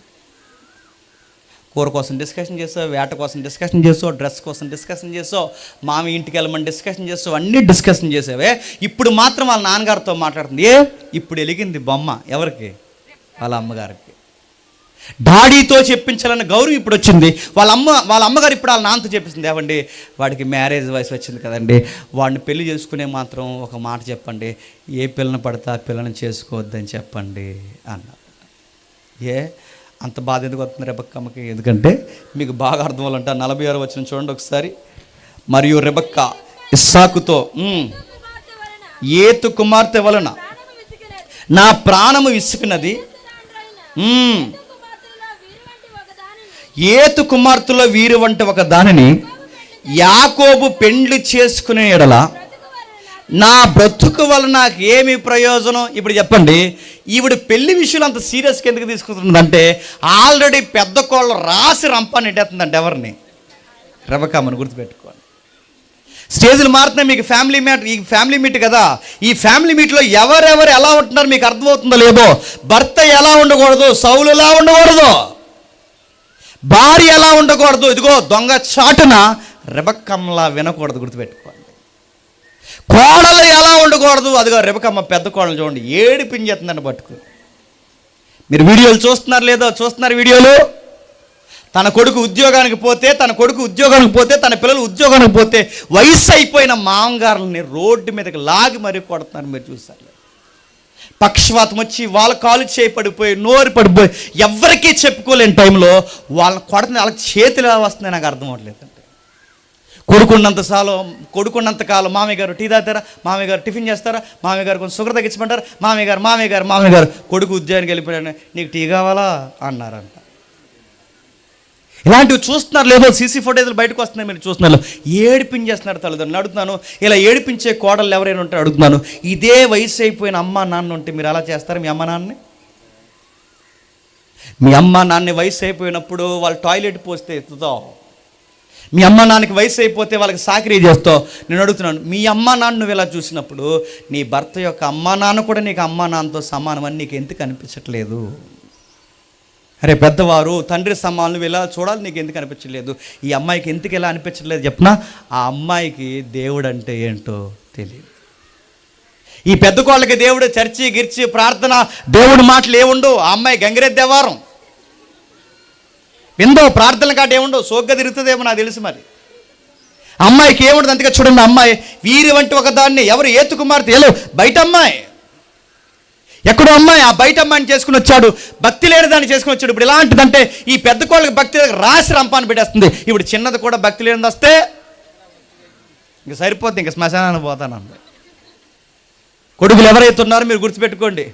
కూర కోసం డిస్కషన్ చేసావు, వేట కోసం డిస్కషన్ చేసావు, డ్రెస్ కోసం డిస్కషన్ చేసావు, మామి ఇంటికి వెళ్ళమని డిస్కషన్ చేసావు, అన్నీ డిస్కషన్ చేసావే. ఇప్పుడు మాత్రం వాళ్ళ నాన్నగారితో మాట్లాడుతుంది. ఇప్పుడు వెలిగింది బొమ్మ ఎవరికి? వాళ్ళ అమ్మగారికి. డాడీతో చెప్పించాలన్న గౌరవం ఇప్పుడు వచ్చింది. వాళ్ళ అమ్మగారు ఇప్పుడు వాళ్ళ నాన్నతో చెప్పించింది. ఏమండి వాడికి మ్యారేజ్ వయసు వచ్చింది కదండి, వాడిని పెళ్లి చేసుకునే మాత్రం ఒక మాట చెప్పండి, ఏ పిల్లని పడితే ఆ పిల్లని చేసుకోవద్దని చెప్పండి అన్నారు. అంత బాధ ఎందుకు వస్తుంది రెబెక్కమ్మకి? ఎందుకంటే మీకు బాగా అర్థం అవ్వాలంట. 46 వచనం చూడండి ఒకసారి. మరియు రెబెక్క ఇస్సాకుతో, ఏతు కుమార్తె వలన నా ప్రాణము విసుకున్నది, ఏతు కుమార్తెలో వీరు వంటి ఒక దానిని యాకోబు పెండ్లి చేసుకునే ఎడల నా బ్రతుకు వల్ల నాకు ఏమి ప్రయోజనం? ఇప్పుడు చెప్పండి, ఈవిడ పెళ్లి విషయంలో అంత సీరియస్గా ఎందుకు తీసుకుంటుందంటే, ఆల్రెడీ పెద్ద కోళ్ళు రాసి రంపాన్ని ఎట్టేస్తుందంటే ఎవరిని? రెబెక్కమ్మని, గుర్తుపెట్టుకోండి. స్టేజ్లు మారుతున్నాయి మీకు. ఈ ఫ్యామిలీ మీట్ కదా, ఈ ఫ్యామిలీ మీట్లో ఎవరెవరు ఎలా ఉంటున్నారు మీకు అర్థమవుతుందో లేదో. భర్త ఎలా ఉండకూడదు, సౌలులా ఉండకూడదు. భార్య ఎలా ఉండకూడదు, ఇదిగో దొంగ చాటున రెబెక్కమ్మలా వినకూడదు, గుర్తుపెట్టుకోండి. కోడలు ఎలా ఉండకూడదు, అదిగో రెబెక్కమ్మ పెద్ద కోడలు చూడండి ఏడిపించేస్తుందని పట్టుకుని. మీరు వీడియోలు చూస్తున్నారు లేదో? చూస్తున్నారు వీడియోలు. తన కొడుకు ఉద్యోగానికి పోతే, తన పిల్లలు ఉద్యోగానికి పోతే వయసు అయిపోయిన మామగారులని రోడ్డు మీదకి లాగి మరీ కొడుతున్నారు, మీరు చూస్తారు. పక్షవాతం వచ్చి వాళ్ళ కాలు చేయి పడిపోయి, నోరు పడిపోయి, ఎవరికీ చెప్పుకోలేని టైంలో వాళ్ళని కొడుతుంది. వాళ్ళకి చేతులు ఎలా వస్తున్నాయి నాకు అర్థం అవ్వట్లేదు. కొడుకున్నంత కాలం మామయ్య గారు టీ తాగుతారా, మామయ్య గారు టిఫిన్ చేస్తారా, మామయ్య గారు కొంచెం షుగర్ తగ్గించమంటారా, మామయ్య గారు కొడుకు ఉద్యోగానికి వెళ్ళిపోయాడు, నీకు టీ కావాలా అన్నారంట. ఇలాంటివి చూస్తున్నారు లేదో? సీసీ ఫుటేజ్లు బయటకు వస్తున్నాయి, మీరు చూస్తున్నారు. ఏడిపించేస్తున్నారు తల్లిదండ్రులు. అడుగుతున్నాను, ఇలా ఏడిపించే కోడళ్ళు ఎవరైనా ఉంటే అడుగుతున్నాను, ఇదే వయసు అయిపోయిన అమ్మ నాన్న ఉంటే మీరు అలా చేస్తారు? మీ అమ్మ నాన్నని వయసు అయిపోయినప్పుడు వాళ్ళు టాయిలెట్ పోస్తే ఎత్తుతావు, మీ అమ్మ నాన్నకి వయసు అయిపోతే వాళ్ళకి సాకిరీ చేస్తావు. నేను అడుగుతున్నాను, మీ అమ్మ నాన్న నువ్వు ఇలా చూసినప్పుడు నీ భర్త యొక్క అమ్మ నాన్న కూడా నీకు అమ్మ నాన్నతో సమానమని నీకు ఎందుకు అనిపించట్లేదు? అరే పెద్దవారు తండ్రి సమానులు నువ్వు ఇలా చూడాలి, నీకు ఎందుకు అనిపించలేదు? ఈ అమ్మాయికి ఎందుకు ఇలా అనిపించట్లేదు చెప్పనా? ఆ అమ్మాయికి దేవుడు అంటే ఏంటో తెలియదు. ఈ పెద్ద కోళ్ళకి దేవుడు చర్చి గిర్చి ప్రార్థన దేవుడి మాటలు ఏముండవు. ఆ అమ్మాయి గంగిరెద్దు దేవారం విందో, ప్రార్థనలు కాట ఏముండవు, సోగ్గా తిరుగుతుందేమో నాకు తెలుసు. మరి అమ్మాయికి ఏముండదు. అందుకే చూడండి, అమ్మాయి వీరి వంటి ఒక దాన్ని, ఎవరు? ఏతు కుమార్తె. బయట అమ్మాయి, ఎక్కడో అమ్మాయి, ఆ బయట అమ్మాయిని చేసుకుని వచ్చాడు, భక్తి లేని దాన్ని చేసుకుని వచ్చాడు. ఇప్పుడు ఎలాంటిదంటే ఈ పెద్ద కోళ్ళకి భక్తి రాసి రంపాన్ని పెట్టేస్తుంది. ఇప్పుడు చిన్నది కూడా భక్తి లేనిది వస్తే ఇంక సరిపోతుంది, ఇంక శ్మశానానికి పోతాను. కొడుకులు ఎవరైతే ఉన్నారో మీరు గుర్తుపెట్టుకోండి.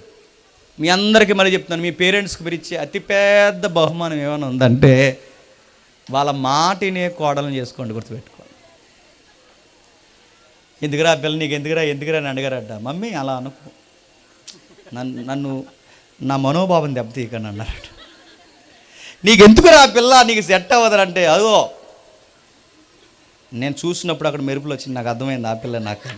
మీ అందరికీ మళ్ళీ చెప్తున్నాను, మీ పేరెంట్స్కి మీరు ఇచ్చే అతిపెద్ద బహుమానం ఏమైనా ఉందంటే వాళ్ళ మాటినే కోడలను చేసుకోండి, గుర్తుపెట్టుకోండి. ఎందుకురా పిల్ల, నీకు ఎందుకురా అని అడిగారట. మమ్మీ అలా అనుకో, నన్ను నా మనోభావం దెబ్బతీయకండి అన్నారట. నీకెందుకు రా పిల్ల, నీకు సెట్ అవ్వదంటే అదో నేను చూసినప్పుడు అక్కడ మెరుపులు వచ్చింది, నాకు అర్థమైంది ఆ పిల్ల నాకు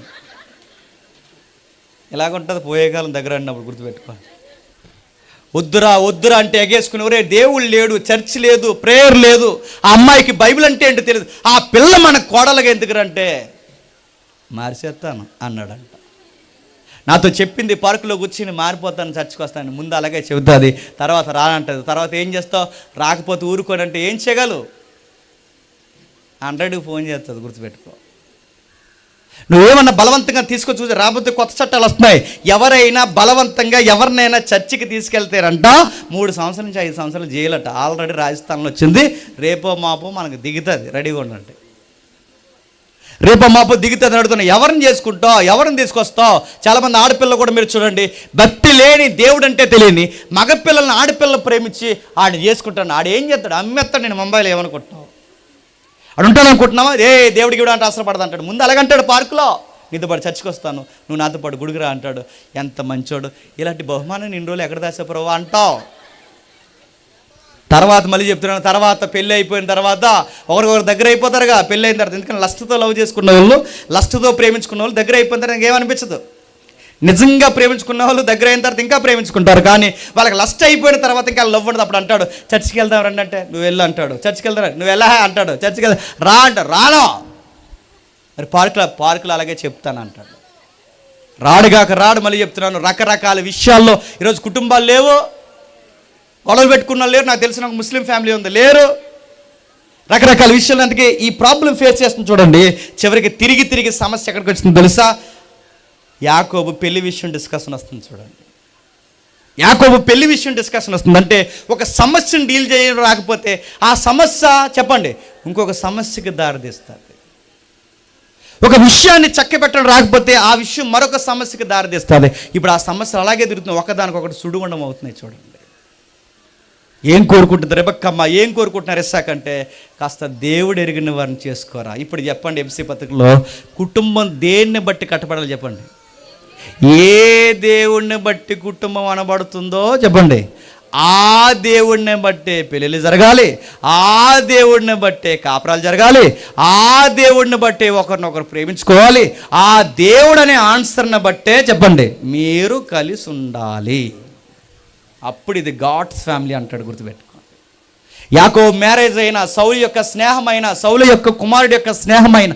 ఇలాగుంటుంది. పోయే కాలం దగ్గర అన్నప్పుడు గుర్తుపెట్టుకోండి. వద్దురా వద్దురా అంటే ఎగేసుకుని, ఒరే దేవుడు లేడు, చర్చ్ లేదు, ప్రేయర్ లేదు, ఆ అమ్మాయికి బైబిల్ అంటే ఏంటో తెలియదు, ఆ పిల్ల మన కోడలుగా ఎందుకురంటే మార్చేస్తాను అన్నాడంట. నాతో చెప్పింది పార్కులో కూర్చుని మారిపోతాను, చర్చ్కి వస్తాను, ముందు అలాగే చెబుతుంది, తర్వాత రానంటుంది. తర్వాత ఏం చేస్తావు, రాకపోతే ఊరుకోని అంటే ఏం చేయగలవు, 100కి ఫోన్ చేస్తుంది. గుర్తుపెట్టుకో. నువ్వేమన్నా బలవంతంగా తీసుకొని చూసి రాబోతే కొత్త చట్టాలు వస్తున్నాయి. ఎవరైనా బలవంతంగా ఎవరినైనా చర్చికి తీసుకెళ్తారంట 3 సంవత్సరాల నుంచి 5 సంవత్సరాలు జైలట. ఆల్రెడీ రాజస్థాన్లో వచ్చింది. రేపో మాపో మనకు దిగుతుంది, రెడీగా ఉండండి. రేపో మాపో దిగుతుంది అడుగుతున్నావు. ఎవరిని చేసుకుంటావు, ఎవరిని తీసుకొస్తావు? చాలామంది ఆడపిల్లలు కూడా మీరు చూడండి, భక్తి లేని, దేవుడు అంటే తెలియని మగపిల్లల్ని ఆడపిల్లలు ప్రేమించి ఆడిని చేసుకుంటాను. ఆడు ఏం చేస్తాడు, అమ్మేస్తాడు. నేను ముంబైలో ఏమనుకుంటున్నావు, అడు ఉంటాను అనుకుంటున్నావా? దేవుడికి కూడా అంటే ఆశపడదు అంటాడు. ముందు అలాగంటాడు పార్కులో, నీతో పాటు చర్చికి వస్తాను, నువ్వు నాతో పాటు గుడికి రా అంటాడు. ఎంత మంచోడు. ఇలాంటి బహుమానం ఇన్ని రోజులు ఎక్కడ దాచావు అంటావు. తర్వాత మళ్ళీ చెప్తున్నాను, తర్వాత పెళ్ళి అయిపోయిన తర్వాత ఒకరికొకరు దగ్గర అయిపోతారుగా. పెళ్ళి అయిన తర్వాత, ఎందుకంటే లస్ట్తో లవ్ చేసుకున్న వాళ్ళు, లస్ట్తో ప్రేమించుకున్న వాళ్ళు దగ్గర అయిపోయిన తర్వాత ఇంకేమనిపించదు. నిజంగా ప్రేమించుకున్న వాళ్ళు దగ్గర అయిన తర్వాత ఇంకా ప్రేమించుకుంటారు. కానీ వాళ్ళకి లస్ట్ అయిపోయిన తర్వాత ఇంకా లవ్ ఉండదు. అప్పుడు అంటాడు, చర్చికి వెళ్దాం రండి అంటే నువ్వు వెళ్ళు అంటాడు. చర్చికి వెళ్దాం, నువ్వు వెళ్ళా అంటాడు. చర్చికి వెళ్దా, రా అంటాడు, రాను. మరి పార్కులో అలాగే చెప్తాను అంటాడు. రాడుగాక రాడు. మళ్ళీ చెప్తున్నాను, రకరకాల విషయాల్లో ఈరోజు కుటుంబాలు లేవు, గొడవలు పెట్టుకున్న లేరు. నాకు తెలిసిన ఒక ముస్లిం ఫ్యామిలీ ఉంది, లేరు. రకరకాల విషయాలు. అందుకే ఈ ప్రాబ్లం ఫేస్ చేస్తుంది చూడండి. చివరికి తిరిగి సమస్య ఎక్కడికి వచ్చింది తెలుసా? యాకోబు పెళ్లి విషయం డిస్కషన్ వస్తుంది చూడండి. యాకోబు పెళ్లి విషయం డిస్కషన్ వస్తుంది. అంటే ఒక సమస్యను డీల్ చేయడం రాకపోతే ఆ సమస్య చెప్పండి ఇంకొక సమస్యకి దారితీస్తుంది. ఒక విషయాన్ని చక్కబెట్టడం రాకపోతే ఆ విషయం మరొక సమస్యకి దారితీస్తుంది. ఇప్పుడు ఆ సమస్య అలాగే తిరుగుతుంది, ఒకదానికొకటి సుడిగుండం అవుతున్నాయి చూడండి. ఏం కోరుకుంటుంది రెబెక్కమ్మ, ఏం కోరుకుంటున్నారు ఇస్సాకు అంటే, కాస్త దేవుడు ఎరిగిన వారిని చేసుకోరా. ఇప్పుడు చెప్పండి, ఎఫ్సీ పత్రికలో కుటుంబం దేన్ని బట్టి కట్టబడాలి చెప్పండి. ఏ దేవుణ్ణి బట్టి కుటుంబం అనబడుతుందో చెప్పండి, ఆ దేవుణ్ణి బట్టే పెళ్ళిళ్ళు జరగాలి, ఆ దేవుడిని బట్టే కాపురాలు జరగాలి, ఆ దేవుడిని బట్టే ఒకరినొకరు ప్రేమించుకోవాలి, ఆ దేవుడు అనే ఆన్సర్ని బట్టే చెప్పండి మీరు కలిసి ఉండాలి. అప్పుడు ఇది గాడ్స్ ఫ్యామిలీ అంటాడు. గుర్తుపెట్టుకోండి. యాకోబు మ్యారేజ్ అయినా, సౌలు యొక్క స్నేహమైన, సౌలు యొక్క కుమారుడు యొక్క స్నేహమైన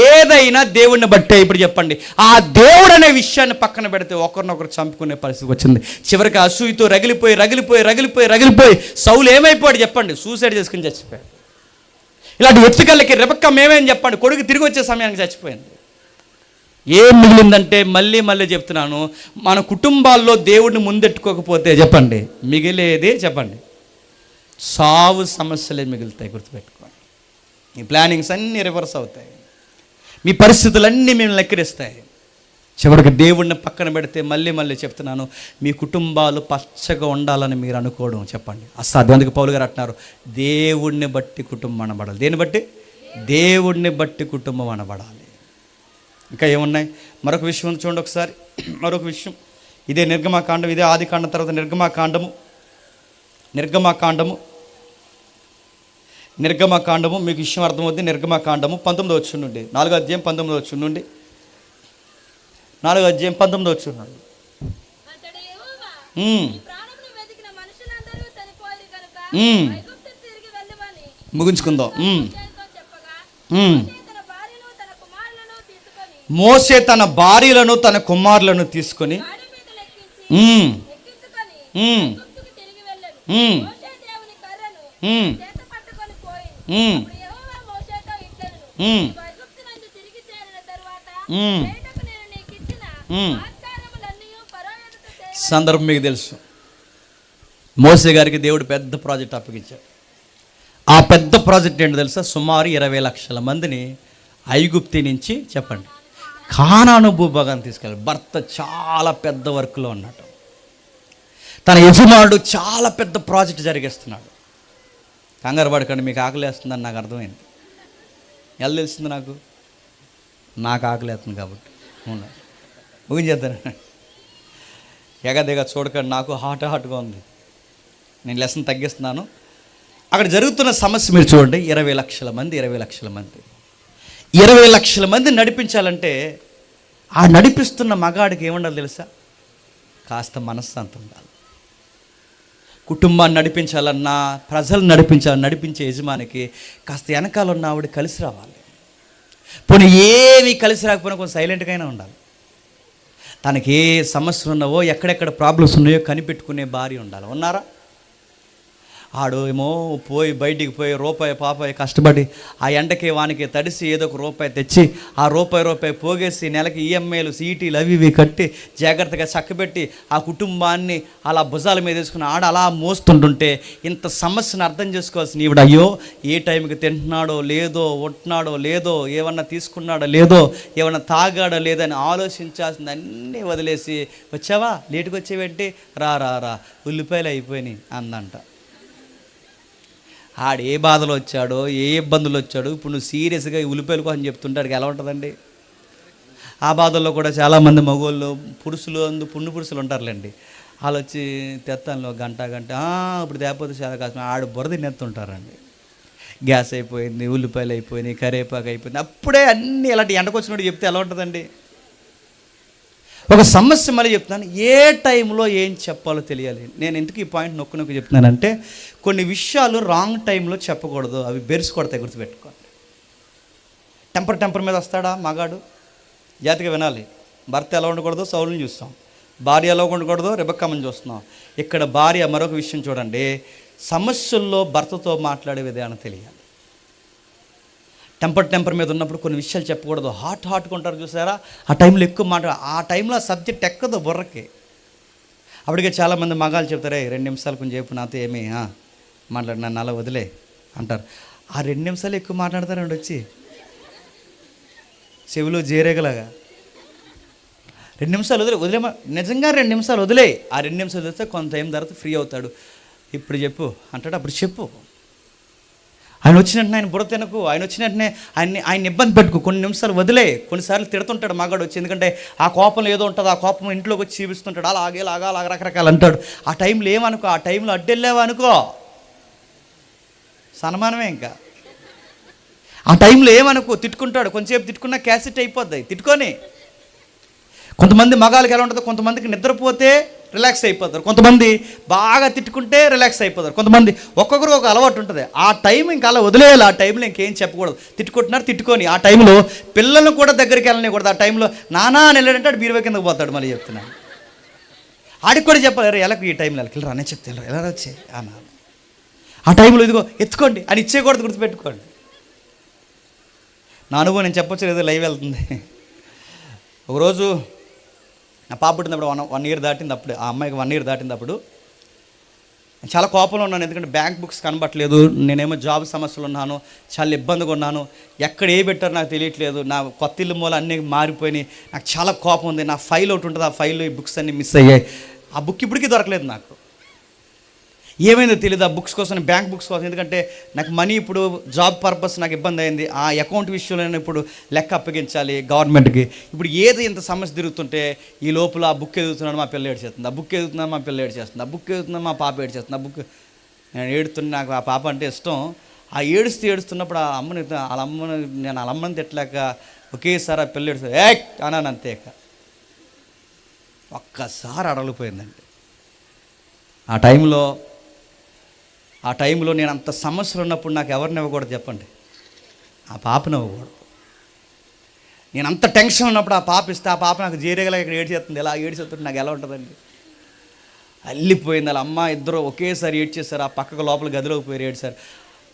ఏదైనా దేవుడిని బట్టే. ఇప్పుడు చెప్పండి, ఆ దేవుడు అనే విషయాన్ని పక్కన పెడితే ఒకరినొకరు చంపుకునే పరిస్థితి వచ్చింది. చివరికి అసూయతో రగిలిపోయి సౌలు ఏమైపోయాడు చెప్పండి, సూసైడ్ చేసుకుని చచ్చిపోయాడు. ఇలాంటి వ్యక్తికలకి రెబెక్క మేమేం చెప్పండి, కొడుకు తిరిగి వచ్చే సమయానికి చచ్చిపోయింది. ఏం మిగిలిందంటే మళ్ళీ చెప్తున్నాను, మన కుటుంబాల్లో దేవుడిని ముందెట్టుకోకపోతే చెప్పండి మిగిలేది చెప్పండి సావు సమస్యలే మిగులుతాయి. గుర్తుపెట్టుకోండి. మీ ప్లానింగ్స్ అన్నీ రివర్స్ అవుతాయి, మీ పరిస్థితులన్నీ మేము లెక్కరిస్తాయి. చివరికి దేవుడిని పక్కన పెడితే మళ్ళీ చెప్తున్నాను, మీ కుటుంబాలు పచ్చగా ఉండాలని మీరు అనుకోవడం చెప్పండి అసాధ్యం. అందుకే పౌలు గారు అంటున్నారు, దేవుడిని బట్టి కుటుంబం అనబడాలి. దేన్ని బట్టి? దేవుడిని బట్టి కుటుంబం అనబడాలి. ఇంకా ఏమున్నాయి? మరొక విషయం చూడండి ఒకసారి. మరొక విషయం, ఇదే నిర్గమాకాండం, ఇదే ఆదికాండం తర్వాత నిర్గమాకాండము మీకు విషయం అర్థమవుతుంది. నిర్గమాకాండము 19వ వచనం నుండి 4వ అధ్యాయం 19వ వచనం నుండి 4వ అధ్యాయం 19వ వచనం నుండి ముగించుకుందాం. మోసే తన భార్యలను తన కుమారులను తీసుకొని సందర్భం మీకు తెలుసు. మోసే గారికి దేవుడు పెద్ద ప్రాజెక్ట్ అప్పగించాడు. ఆ పెద్ద ప్రాజెక్ట్ ఏంటో తెలుసా? సుమారు 20 లక్షల మందిని ఐగుప్తి నుంచి చెప్పండి కానాను భూభాగాన్ని తీసుకెళ్ళాలి. భర్త చాలా పెద్ద వర్క్లో ఉన్నాడు, తన యజమానుడు చాలా పెద్ద ప్రాజెక్ట్ జరిగిస్తున్నాడు. కంగారు పడకండి, మీకు ఆకలి వేస్తుందని నాకు అర్థమైంది. ఎలా తెలిసింది నాకు ఆకలి వేస్తుంది కాబట్టి ముగించేస్తాను. ఎగదిగా చూడకండి, నాకు హాట్గా ఉంది. నేను లెసన్ తగ్గిస్తున్నాను. అక్కడ జరుగుతున్న సమస్య మీరు చూడండి. 20 లక్షల మంది 20 లక్షల మంది నడిపించాలంటే ఆ నడిపిస్తున్న మగాడికి ఏముండాలి తెలుసా? కాస్త మనశ్శాంతి ఉండాలి. కుటుంబాన్ని నడిపించాలన్నా, ప్రజలు నడిపించే యజమానికి కాస్త వెనకాల ఉన్న ఆవిడ కలిసి రావాలి. పోనీ ఏమీ కలిసి రాకపోయినా కొంచెం సైలెంట్గా అయినా ఉండాలి. తనకి ఏ సమస్యలు ఉన్నావో, ఎక్కడెక్కడ ప్రాబ్లమ్స్ ఉన్నాయో కనిపెట్టుకునే భార్య ఉండాలి. ఉన్నారా? ఆడు ఏమో బయటికి పోయి రూపాయి పాపాయి కష్టపడి ఆ ఎండకి వానికి తడిసి ఏదో ఒక రూపాయి తెచ్చి ఆ రూపాయి పోగేసి నెలకి ఈఎంఐలు సీటీలు అవి ఇవి కట్టి జాగ్రత్తగా చక్కబెట్టి ఆ కుటుంబాన్ని అలా భుజాల మీద వేసుకుని అలా మోస్తుంటుంటే ఇంత సమస్యను అర్థం చేసుకోవాల్సిన ఈవిడ అయ్యో ఏ టైంకి తింటున్నాడో లేదో, ఉంటున్నాడో లేదో, ఏమన్నా తీసుకున్నాడో లేదో, ఏమన్నా తాగాడో లేదో అని ఆలోచించాల్సింది అన్నీ వదిలేసి, వచ్చావా లేటుకు వచ్చేవేంటి, రా ఉల్లిపాయలు అయిపోయినాయి అందంట. ఆడు ఏ బాధలు వచ్చాడో, ఏ ఇబ్బందులు వచ్చాడో, ఇప్పుడు నువ్వు సీరియస్గా ఉల్లిపాయలు కోసం చెప్తుంటాడు ఎలా ఉంటుందండి? ఆ బాధల్లో కూడా చాలామంది మగవాళ్ళు పురుషులు ఉంటారులేండి. వాళ్ళు వచ్చి తెత్తాను గంట ఇప్పుడు తేపోతే చాలా కష్టం, ఆడు బురద నెత్తుంటారండి. గ్యాస్ అయిపోయింది, ఉల్లిపాయలు అయిపోయినాయి, కరివేపాకు అయిపోయింది. అప్పుడే అన్నీ ఇలాంటి ఎండకొచ్చినట్టు చెప్తే ఎలా ఉంటుందండి? ఒక సమస్య మళ్ళీ చెప్తున్నాను, ఏ టైంలో ఏం చెప్పాలో తెలియాలి. నేను ఎందుకు ఈ పాయింట్ నొక్కి చెప్తున్నానంటే, కొన్ని విషయాలు రాంగ్ టైంలో చెప్పకూడదు, అవి బెరుసు కొడతాయి, గుర్తుపెట్టుకోండి. టెంపర్ మీద వస్తాడా మగాడు? జాతిగా వినాలి. భర్త ఎలా ఉండకూడదు, సౌలుని చూస్తాం. భార్య ఎలా ఉండకూడదు, రెబెక్కమ్మని చూస్తున్నాం. ఇక్కడ భార్య మరొక విషయం చూడండి, సమస్యల్లో భర్తతో మాట్లాడే విధానం తెలియాలి. టెంపర్ మీద ఉన్నప్పుడు కొన్ని విషయాలు చెప్పకూడదు. హాట్గా ఉంటారు చూసారా, ఆ టైంలో ఎక్కువ ఆ టైంలో ఆ సబ్జెక్ట్ ఎక్కదు బుర్రకి. అప్పటికే చాలామంది మగాళ్ళు చెప్తారే 2 నిమిషాలు కొంచెం చెప్పు నాతో ఏమీ మాట్లాడు, నన్ను అలా వదిలే అంటారు. ఆ 2 నిమిషాలు ఎక్కువ మాట్లాడతారండి వచ్చి చెవిలో జీరేగలాగా. 2 నిమిషాలు వదిలేమా, నిజంగా 2 నిమిషాలు వదిలే. ఆ 2 నిమిషాలు వదిలేస్తే కొంత టైం తర్వాత ఫ్రీ అవుతాడు. ఇప్పుడు చెప్పు అంటాడు, అప్పుడు చెప్పు. ఆయన వచ్చినట్టునే ఆయన బుర్ర తినకు, ఆయన వచ్చినట్టునే ఆయన ఇబ్బంది పెట్టుకు, కొన్ని నిమిషాలు వదిలే. కొన్నిసార్లు తిడుతుంటాడు మగాడు వచ్చి, ఎందుకంటే ఆ కోపంలో ఏదో ఉంటుంది, ఆ కోపం ఇంట్లోకి వచ్చి చూపిస్తుంటాడు, అలాగే రకరకాలు అంటాడు. ఆ టైంలో ఏమనుకో, ఆ టైంలో అడ్డెళ్ళావు అనుకో సన్మానమే. ఇంకా ఆ టైంలో ఏమనుకో, తిట్టుకుంటాడు, కొంచెంసేపు తిట్టుకున్నా క్యాసెట్ అయిపోద్ది తిట్టుకొని. కొంతమంది మగాళ్ళకి ఎలా ఉంటుందో, కొంతమందికి నిద్రపోతే రిలాక్స్ అయిపోతారు, కొంతమంది బాగా తిట్టుకుంటే రిలాక్స్ అయిపోతారు, కొంతమంది ఒక్కొక్కరు ఒక అలవాటు ఉంటుంది. ఆ టైం ఇంకా అలా వదిలేయాలి. ఆ టైంలో ఇంకేం చెప్పకూడదు. తిట్టుకుంటున్నారు తిట్టుకొని. ఆ టైంలో పిల్లలను కూడా దగ్గరికి వెళ్ళనికూడదు. ఆ టైంలో నానా అని వెళ్ళాడంటే ఆడు బీరువా కిందకు పోతాడు. మళ్ళీ చెప్తున్నాను, ఆడికి కూడా చెప్పాలి, ఎలాగ ఈ టైంలో వెళ్ళి రానే చెప్తాను ఎలా వచ్చే అన్నా. ఆ టైంలో ఇదిగో ఎత్తుకోండి అని ఇచ్చేయకూడదు, గుర్తుపెట్టుకోండి. నా అనుభవం నేను చెప్పొచ్చు, ఏదో లైవ్ వెళ్తుంది. ఒకరోజు నా పాప పుట్టినప్పుడు 1 year దాటినప్పుడు, ఆ అమ్మాయికి 1 year దాటినప్పుడు చాలా కోపంలో ఉన్నాను. ఎందుకంటే బ్యాంక్ బుక్స్ కనబట్టలేదు, నేనేమో జాబ్ సమస్యలు ఉన్నాను, చాలా ఇబ్బందిగా ఉన్నాను, ఎక్కడ ఏ పెట్టారో నాకు తెలియట్లేదు, నా కొత్త ఇల్లు మూల అన్నీ మారిపోయినాయి, నాకు చాలా కోపం ఉంది. నా ఫైల్ ఒకటి ఉంటుంది, ఆ ఫైల్లో ఈ బుక్స్ అన్నీ మిస్ అయ్యాయి. ఆ బుక్ ఇప్పటికీ దొరకలేదు నాకు. ఏమైందో తెలియదు ఆ బుక్స్ కోసం, బ్యాంక్ బుక్స్ కోసం. ఎందుకంటే నాకు మనీ ఇప్పుడు జాబ్ పర్పస్ నాకు ఇబ్బంది అయింది. ఆ అకౌంట్ విషయంలో నేను ఇప్పుడు లెక్క అప్పగించాలి గవర్నమెంట్కి. ఇప్పుడు ఏదో ఇంత సమస్య తిరుగుతుంటే ఈ లోపల ఆ బుక్ ఎదుగుతున్నాడు మా పిల్ల ఏడ్చేస్తుంది, ఆ బుక్ ఎదుగుతున్నాడు మా పిల్ల ఏడ్చేస్తుంది, ఆ బుక్ ఎదుగుతున్నాడు మా పాప ఏడ్చేస్తుంది, ఆ బుక్ నేను ఏడుతున్నా. నాకు ఆ పాప అంటే ఇష్టం. ఆ ఏడుస్తున్నప్పుడు ఆ అమ్మని నేను వాళ్ళ అమ్మని తిట్టలేక ఒకేసారి ఆ పిల్ల ఏడుస్తుంది అన్నాను, అంతే. ఒక్కసారి అడలిపోయిందండి. ఆ టైంలో నేను అంత సమస్యలు ఉన్నప్పుడు నాకు ఎవరిని ఇవ్వకూడదు చెప్పండి? ఆ పాపని ఇవ్వకూడదు. నేను అంత టెన్షన్ ఉన్నప్పుడు ఆ పాప ఇస్తే, ఆ పాప నాకు జీరేగలా ఇక్కడ ఏడ్చేస్తుంది. ఎలా ఏడ్చేస్తుంది నాకు ఎలా ఉంటుందండి? అల్లిపోయింది. వాళ్ళ అమ్మ ఇద్దరు ఒకేసారి ఏడ్చేశారు. ఆ పక్కకు లోపల గదిలోకి పోయి ఏడ్చారు.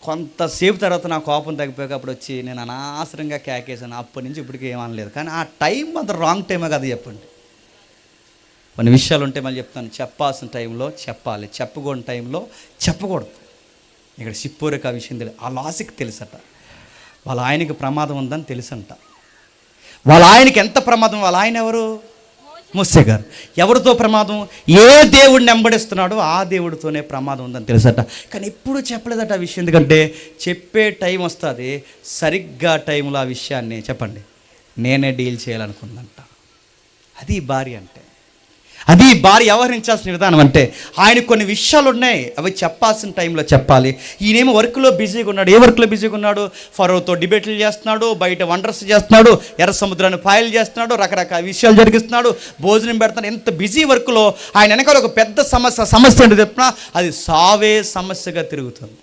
కొంతసేపు తర్వాత నా కోపం తగ్గిపోయాక అప్పుడు వచ్చి నేను అనవసరంగా కేకేసాను. అప్పటి నుంచి ఇప్పటికీ ఏమనలేదు. కానీ ఆ టైం అంత రాంగ్ టైమే కదా చెప్పండి. కొన్ని విషయాలు ఉంటే మళ్ళీ చెప్తాను, చెప్పాల్సిన టైంలో చెప్పాలి, చెప్పకూడని టైంలో చెప్పకూడదు. ఇక్కడ సిప్పోరికి ఆ విషయం తెలియదు. ఆ లాజిక్ తెలుసట. వాళ్ళ ఆయనకి ప్రమాదం ఉందని తెలుసంట. వాళ్ళ ఆయనకి ఎంత ప్రమాదం, వాళ్ళ ఆయన ఎవరు? మోసే గారు. ఎవరితో ప్రమాదం? ఏ దేవుడిని వెంబడిస్తున్నాడో ఆ దేవుడితోనే ప్రమాదం ఉందని తెలుసట. కానీ ఎప్పుడూ చెప్పలేదట ఆ విషయం. ఎందుకంటే చెప్పే టైం వస్తుంది, సరిగ్గా టైంలో ఆ విషయాన్ని చెప్పండి నేనే డీల్ చేయాలనుకుందంట. అది భార్య అంటే. అది భార్య వ్యవహరించాల్సిన విధానం. అంటే ఆయన కొన్ని విషయాలు ఉన్నాయి, అవి చెప్పాల్సిన టైంలో చెప్పాలి. ఈయనేమో వర్క్లో బిజీగా ఉన్నాడు. ఏ వర్క్లో బిజీగా ఉన్నాడు? ఫరోతో డిబేట్లు చేస్తున్నాడు, బయట వండర్స్ చేస్తున్నాడు, ఎర్ర సముద్రాన్ని పాయలు చేస్తున్నాడు, రకరకాల విషయాలు జరిగిస్తున్నాడు, భోజనం పెడుతున్నాడు. ఎంత బిజీ వర్క్లో ఆయన వెనకాల ఒక పెద్ద సమస్య అంటే చెప్పినా అది సావే సమస్యగా తిరుగుతుంది.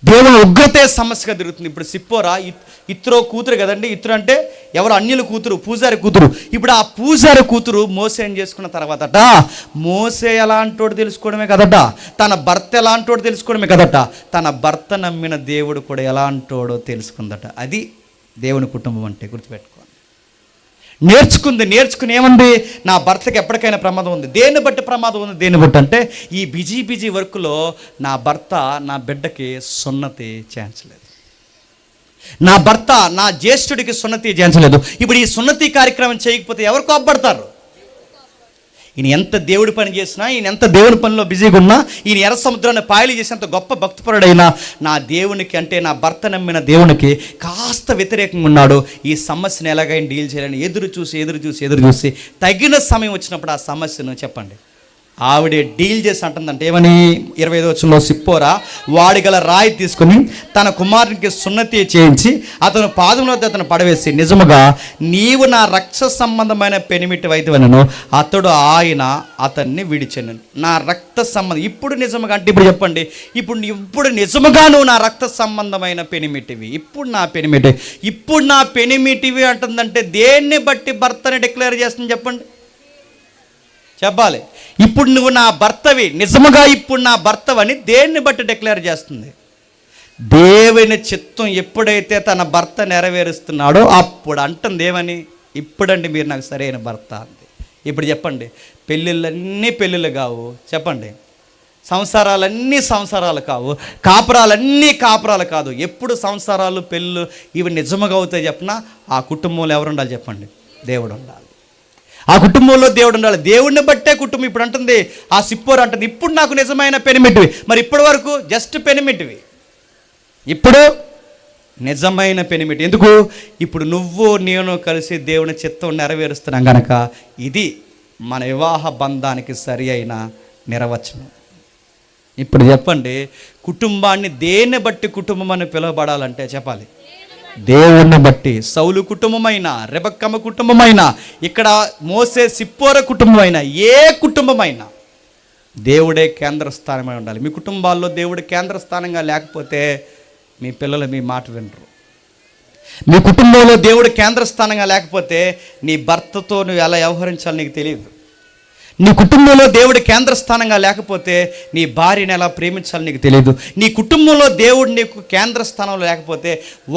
దేవుని ఉగ్రతే సమస్యగా తిరుగుతుంది. ఇప్పుడు సిప్పోరా ఇత్రో కూతురు కదండి. ఇత్రో అంటే ఎవరు? అన్యుల కూతురు, పూజారి కూతురు. ఇప్పుడు ఆ పూజారి కూతురు మోసేని చేసుకున్న తర్వాతట మోసే ఎలాంటోడు తెలుసుకోవడమే కదట, తన భర్త ఎలాంటోడు తెలుసుకోవడమే కదట, తన భర్త నమ్మిన దేవుడు కూడా ఎలాంటోడో తెలుసుకుందట. అది దేవుని కుటుంబం అంటే. గుర్తుపెట్టుకోండి. నేర్చుకుని ఏముంది? నా భర్తకి ఎప్పటికైనా ప్రమాదం ఉంది. దేన్ని బట్టి ప్రమాదం ఉంది? దేన్ని బట్టి అంటే ఈ బిజీ వర్క్లో నా భర్త నా బిడ్డకి సున్నతి చేయించలేదు, నా భర్త నా జ్యేష్ఠుడికి సున్నతి చేయించలేదు. ఇప్పుడు ఈ సున్నతి కార్యక్రమం చేయకపోతే ఎవరు కోప్పడతారు? ఈయన ఎంత దేవుడి పని చేసినా, ఈయన ఎంత దేవుని పనిలో బిజీగా ఉన్నా, ఈయన ఎర్ర సముద్రాన్ని పాయలు చేసేంత గొప్ప భక్తిపరుడైనా నా దేవునికి అంటే నా భర్త నమ్మిన దేవునికి కాస్త వ్యతిరేకంగా ఉన్నాడు. ఈ సమస్యను ఎలాగైనా డీల్ చేయాలని ఎదురు చూసి తగిన సమయం వచ్చినప్పుడు ఆ సమస్యను చెప్పండి ఆవిడే డీల్ చేసి అంటుందంటే ఏమని? 25వ వచనంలో సిప్పోరా వాడి గల రాయి తీసుకుని తన కుమారునికి సున్నతి చేయించి అతను పాదములో అతను పడవేసి, నిజముగా నీవు నా రక్త సంబంధమైన పెనిమిటి వైద్యవనను అతడు అతన్ని విడిచెను. నా రక్త సంబంధం ఇప్పుడు నిజముగా అంటే ఇప్పుడు చెప్పండి, ఇప్పుడు నిజముగా నువ్వు నా రక్త సంబంధమైన పెనిమిటివి, ఇప్పుడు నా పెనిమిటివి అంటుందంటే దేన్ని బట్టి భర్తని డిక్లేర్ చేస్తుంది చెప్పండి? చెప్పాలి. ఇప్పుడు నువ్వు నా భర్తవి, నిజముగా ఇప్పుడు నా భర్తవని దేన్ని బట్టి డిక్లేర్ చేస్తుంది? దేవుని చిత్తం ఎప్పుడైతే తన భర్త నెరవేరుస్తున్నాడో అప్పుడు అంటుంది ఏమని? ఇప్పుడండి మీరు నాకు సరైన భర్త అంది. ఇప్పుడు చెప్పండి, పెళ్ళిళ్ళన్నీ పెళ్ళిళ్ళు కావు చెప్పండి, సంసారాలన్నీ సంసారాలు కావు, కాపురాలన్నీ కాపురాలు కాదు. ఎప్పుడు సంసారాలు పెళ్ళు ఇవి నిజముగా అవుతాయి చెప్పినా ఆ కుటుంబంలో ఎవరు ఉండాలి చెప్పండి? దేవుడు ఉండాలి. ఆ కుటుంబంలో దేవుడు ఉండాలి. దేవుడిని బట్టే కుటుంబం. ఇప్పుడు అంటుంది ఆ సిప్పోరు అంటుంది ఇప్పుడు నాకు నిజమైన పెనిమిటివి. మరి ఇప్పటి వరకు జస్ట్ పెనిమిటివి, ఇప్పుడు నిజమైన పెనిమిటి. ఎందుకు? ఇప్పుడు నువ్వు నేను కలిసి దేవుని చిత్తం నెరవేరుస్తున్నాం కనుక ఇది మన వివాహ బంధానికి సరి అయిన నిర్వచనం. ఇప్పుడు చెప్పండి, కుటుంబాన్ని దేన్ని బట్టి కుటుంబం అని పిలువబడాలంటే చెప్పాలి? దేవుణ్ణి బట్టి. సౌలు కుటుంబమైనా, రెబెక్కమ్మ కుటుంబమైనా, ఇక్కడ మోసే సిప్పోర కుటుంబమైనా, ఏ కుటుంబమైనా దేవుడే కేంద్ర స్థానమై ఉండాలి. మీ కుటుంబాల్లో దేవుడు కేంద్ర స్థానంగా లేకపోతే మీ పిల్లలు మీ మాట వినరు. మీ కుటుంబంలో దేవుడు కేంద్ర స్థానంగా లేకపోతే నీ భర్తతో నువ్వు ఎలా వ్యవహరించాలో నీకు తెలియదు. నీ కుటుంబంలో దేవుడు కేంద్ర స్థానంగా లేకపోతే నీ భార్యని ఎలా ప్రేమించాలో నీకు తెలియదు. నీ కుటుంబంలో దేవుడు నీకు కేంద్ర స్థానంలో లేకపోతే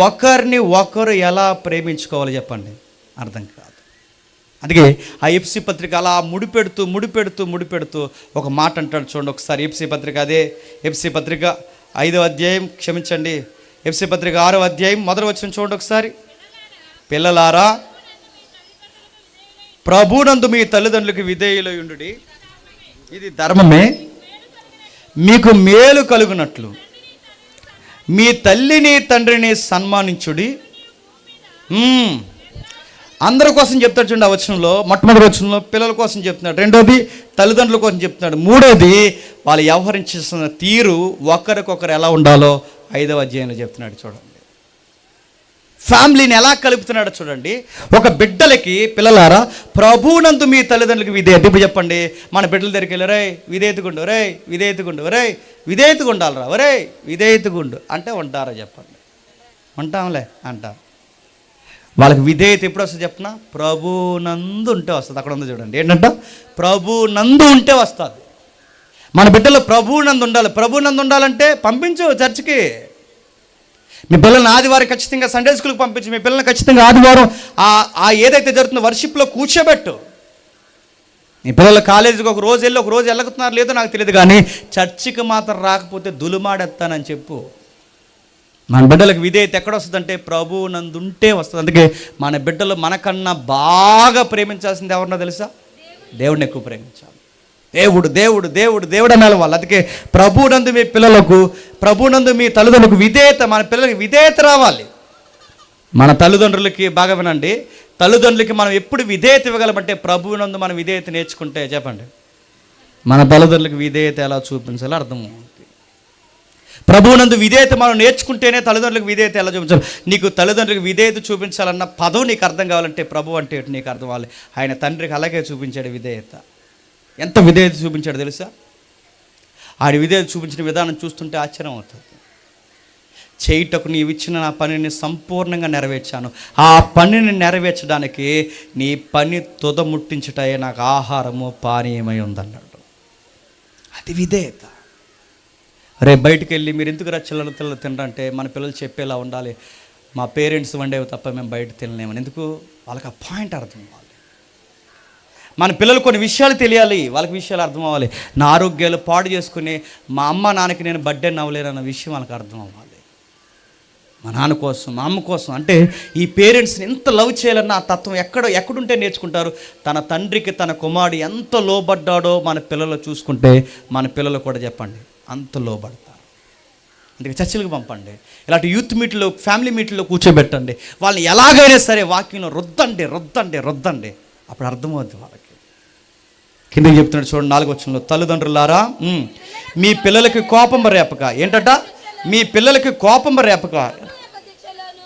ఒకరిని ఒకరు ఎలా ప్రేమించుకోవాలో చెప్పండి? అర్థం కాదు. అందుకే ఆ ఎఫ్సి పత్రిక అలా ముడిపెడుతూ ఒక మాట అంటాడు చూడండి ఒకసారి. అదే ఎఫ్సి పత్రిక 5వ అధ్యాయం, క్షమించండి, ఎఫ్సి పత్రిక 6వ అధ్యాయం 1వ వచనం చూడండి ఒకసారి. పిల్లలారా ప్రభునందు మీ తల్లిదండ్రులకు విధేయులై ఉండుడి, ఇది ధర్మమే, మీకు మేలు కలుగునట్లు మీ తల్లిని తండ్రిని సన్మానించుడి. అందరి కోసం చెప్తాడు చూడండి ఆ వచనంలో. మొట్టమొదటి వచనంలో పిల్లల కోసం చెప్తున్నాడు, రెండోది తల్లిదండ్రుల కోసం చెప్తున్నాడు, మూడోది వాళ్ళు వ్యవహరించిన తీరు ఒకరికొకరు ఎలా ఉండాలో 5వ అధ్యాయంలో చెప్తున్నాడు చూడండి. ఫ్యామిలీని ఎలా కలుపుతున్నాడో చూడండి. ఒక బిడ్డలకి పిల్లలారా ప్రభువునందు మీ తల్లిదండ్రులకి విధేయత. ఇప్పుడు చెప్పండి, మన బిడ్డల దగ్గరికి వెళ్ళి రే విధేయతగుండు, విధేయతగా ఉండాలిరా, విధేయతగుండు అంటే ఉంటారా చెప్పండి? ఉంటాంలే అంటారు. వాళ్ళకి విధేయత ఎప్పుడు వస్తుంది చెప్పిన? ప్రభునందు ఉంటే వస్తుంది. అక్కడ ఉంది చూడండి, ఏంటంట? ప్రభునందు ఉంటే వస్తుంది. మన బిడ్డలు ప్రభునందు ఉండాలి. ప్రభునందు ఉండాలంటే పంపించు చర్చికి. మీ పిల్లల్ని ఆదివారం ఖచ్చితంగా సండే స్కూల్కి పంపించు. మీ పిల్లల్ని ఖచ్చితంగా ఆదివారం ఆ ఏదైతే జరుగుతుందో వర్షిప్లో కూర్చోబెట్టు. మీ పిల్లలు కాలేజీకి ఒక రోజు వెళ్ళకుతున్నారు లేదో నాకు తెలియదు, కానీ చర్చికి మాత్రం రాకపోతే దులుమాడెత్తానని చెప్పు. మన బిడ్డలకు విధేయత ఎక్కడ వస్తుందంటే ప్రభువునందు ఉంటే వస్తుంది. అందుకే మన బిడ్డలు మనకన్నా బాగా ప్రేమించాల్సింది ఎవరన్నా తెలుసా? దేవుడిని ఎక్కువ ప్రేమించాలి. దేవుడు దేవుడు దేవుడు దేవుడు అనాలి వాళ్ళు. అందుకే ప్రభువునందు మీ పిల్లలకు, ప్రభువునందు మీ తల్లిదండ్రులకు విధేయత, మన పిల్లలకి విధేయత రావాలి. మన తల్లిదండ్రులకి బాగా వినండి, తల్లిదండ్రులకి మనం ఎప్పుడు విధేయత ఇవ్వగలమంటే ప్రభువునందు మనం విధేయత నేర్చుకుంటే చెప్పండి, మన తల్లిదండ్రులకు విధేయత ఎలా చూపించాలో అర్థమవుతుంది. ప్రభువునందు విధేయత మనం నేర్చుకుంటేనే తల్లిదండ్రులకు విధేయత ఎలా చూపించాలి. నీకు తల్లిదండ్రులకు విధేయత చూపించాలన్న పదం నీకు అర్థం కావాలంటే ప్రభు అంటే నీకు అర్థం అవ్వాలి. ఆయన తండ్రికి అలాగే చూపించాడు విధేయత. ఎంత విధేయత చూపించాడు తెలుసా? ఆయన విధేయత చూపించిన విధానం చూస్తుంటే ఆశ్చర్యం అవుతుంది. చేయుటకు నీవు ఇచ్చిన నా పనిని సంపూర్ణంగా నెరవేర్చాను, ఆ పనిని నెరవేర్చడానికి నీ పని తుదముట్టించుటయే నాకు ఆహారము పానీయమై ఉందన్నాడు. అది విధేయత. రేపు బయటికి వెళ్ళి మీరు ఎందుకు చిల్లర తినరంటే మన పిల్లలు చెప్పేలా ఉండాలి, మా పేరెంట్స్ వండేవి తప్ప మేము బయట తినలేమని. ఎందుకు? వాళ్ళకి ఆ పాయింట్ అర్థం అవ్వాలి. మన పిల్లలు కొన్ని విషయాలు తెలియాలి, వాళ్ళకి విషయాలు అర్థం అవ్వాలి. నా ఆరోగ్యాలు పాడు చేసుకుని మా అమ్మ నాన్నకి నేను బర్త్డే నవ్వలేనన్న విషయం వాళ్ళకి అర్థం అవ్వాలి. మా నాన్న కోసం, మా అమ్మ కోసం. అంటే ఈ పేరెంట్స్ని ఎంత లవ్ చేయాలన్న ఆ తత్వం ఎక్కడుంటే నేర్చుకుంటారు. తన తండ్రికి తన కుమారుడు ఎంత లోబడ్డాడో మన పిల్లలు చూసుకుంటే మన పిల్లలు కూడా చెప్పండి అంత లోబడతారు. అందుకే చర్చలకు పంపండి, ఇలాంటి యూత్ మీట్లో, ఫ్యామిలీ మీట్లో కూర్చోబెట్టండి. వాళ్ళని ఎలాగైనా సరే వాక్యంలో రుద్దండి. అప్పుడు అర్థమవుతుంది వాళ్ళకి. కిందకి చెప్తున్నాడు చూడండి 4వ వచనంలో, తల్లిదండ్రులారా మీ పిల్లలకి కోపం రేపక. ఏంటట? మీ పిల్లలకి కోపం రేపక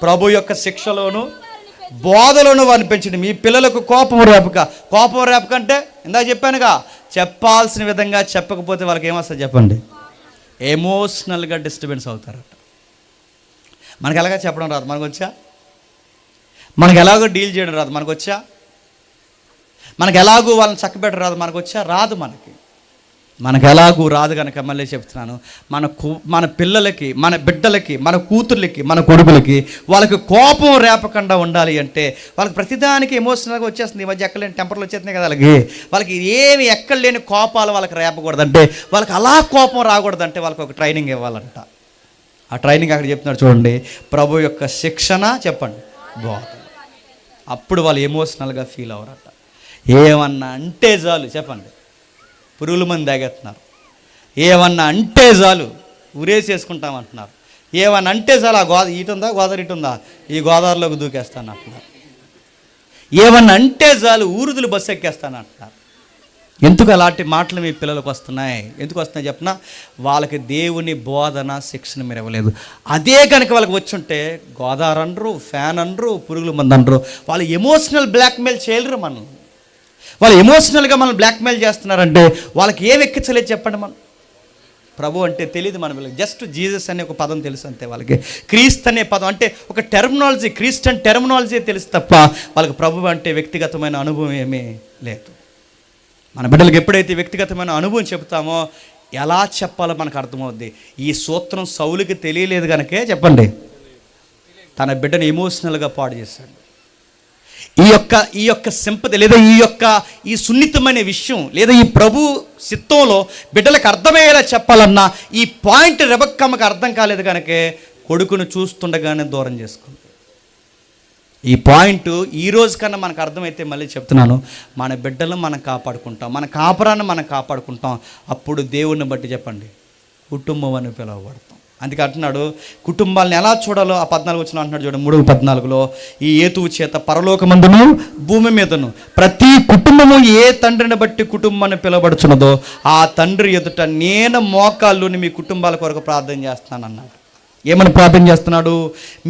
ప్రభు యొక్క శిక్షలోను బోధలోను వారిని పెంచండి. మీ పిల్లలకు కోపం రేపక అంటే ఇందాక చెప్పానుగా, చెప్పాల్సిన విధంగా చెప్పకపోతే వాళ్ళకి ఏమొస్తుంది చెప్పండి? ఎమోషనల్గా డిస్టర్బెన్స్ అవుతారట. మనకు ఎలాగ చెప్పడం రాదు, మనకు వచ్చా? మనకు ఎలాగో డీల్ చేయడం రాదు, మనకు వచ్చా? మనకు ఎలాగూ వాళ్ళని చక్కబెట్టడం రాదు, మనకు వచ్చా? రాదు. మనకు ఎలాగూ రాదు కనుక మళ్ళీ చెప్తున్నాను, మన పిల్లలకి, మన బిడ్డలకి, మన కూతుర్లకి, మన కొడుకులకి వాళ్ళకి కోపం రేపకుండా ఉండాలి అంటే వాళ్ళకి ప్రతిదానికి ఎమోషనల్గా వచ్చేస్తుంది. ఈ మధ్య ఎక్కలేని టెంపర్లు వచ్చేస్తున్నాయి కదా వాళ్ళకి ఏమి ఎక్కడ లేని కోపాలు వాళ్ళకి రేపకూడదంటే, వాళ్ళకి అలా కోపం రాకూడదంటే వాళ్ళకి ఒక ట్రైనింగ్ ఇవ్వాలంట. ఆ ట్రైనింగ్ అక్కడ చెప్తున్నాడు చూడండి, ప్రభు యొక్క శిక్షణ చెప్పండి బోధ. అప్పుడు వాళ్ళు ఎమోషనల్గా ఫీల్ అవ్వరట. ఏమన్నా అంటే చాలు చెప్పండి, పురుగుల మంది తాగేస్తున్నారు. ఏమన్నా అంటే చాలు ఉరేసేసుకుంటామంటున్నారు. ఏమన్నా అంటే చాలు ఆ గోదావరి ఇటుందా ఈ గోదావరిలోకి దూకేస్తాను అంటున్నారు. ఏమన్నా అంటే చాలు ఊరుదులు బస్సు ఎక్కేస్తాను అంటున్నారు. ఎందుకు అలాంటి మాటలు మీ పిల్లలకు వస్తున్నాయి? ఎందుకు వస్తున్నాయి చెప్పినా, వాళ్ళకి దేవుని బోధన శిక్షణ మీరు ఇవ్వలేదు. అదే కనుక వాళ్ళకి వచ్చుంటే గోదావరి అనరు, ఫ్యాన్ అనరు, పురుగుల మంది అనరు. వాళ్ళు ఎమోషనల్ బ్లాక్మెయిల్ చేయలేరు. వాళ్ళు ఎమోషనల్గా మనం బ్లాక్మెయిల్ చేస్తున్నారంటే వాళ్ళకి ఏం ఎక్కించలేదు చెప్పండి. మనం ప్రభు అంటే తెలియదు మన పిల్లలకి. జస్ట్ జీసస్ అనే ఒక పదం తెలుసు అంతే వాళ్ళకి. క్రీస్తు అనే పదం అంటే ఒక టెర్మినాలజీ, క్రిస్టియన్ టెర్మినాలజీ తెలుసు తప్ప వాళ్ళకి ప్రభు అంటే వ్యక్తిగతమైన అనుభవం ఏమీ లేదు. మన బిడ్డలకు ఎప్పుడైతే వ్యక్తిగతమైన అనుభవం చెప్తామో ఎలా చెప్పాలో మనకు అర్థమవుద్ది. ఈ సూత్రం సౌలుకి తెలియలేదు కనుకే చెప్పండి తన బిడ్డను ఎమోషనల్గా పాడు చేశాడు. ఈ యొక్క సింపతి లేదా ఈ సున్నితమైన విషయం లేదా ఈ ప్రభు చిత్తంలో బిడ్డలకు అర్థమయ్యేలా చెప్పాలన్నా ఈ పాయింట్ రెబక్కమ్మకి అర్థం కాలేదు కనుకే కొడుకును చూస్తుండగానే దూరం చేసుకుంది. ఈ పాయింట్ ఈ రోజు కన్నా మనకు అర్థమైతే మళ్ళీ చెప్తున్నాను, మన బిడ్డలను మనం కాపాడుకుంటాం, మన కాపురాన్ని మనం కాపాడుకుంటాం. అప్పుడు దేవుణ్ణి బట్టి చెప్పండి కుటుంబం అని పిలువబడతాం. అందుకే అంటున్నాడు కుటుంబాలను ఎలా చూడాలో ఆ 14 వచనం అంటున్నాడు చూడండి, 3:14 ఈ ఏతువు చేత పరలోకమందును భూమి మీదను ప్రతి కుటుంబము ఏ తండ్రిని బట్టి కుటుంబాన్ని పిలువబడుచున్నదో ఆ తండ్రి ఎదుట నేను మోకాళ్ళుని మీ కుటుంబాల కొరకు ప్రార్థన చేస్తాను అన్నాడు. ఏమని ప్రార్థన చేస్తున్నాడు?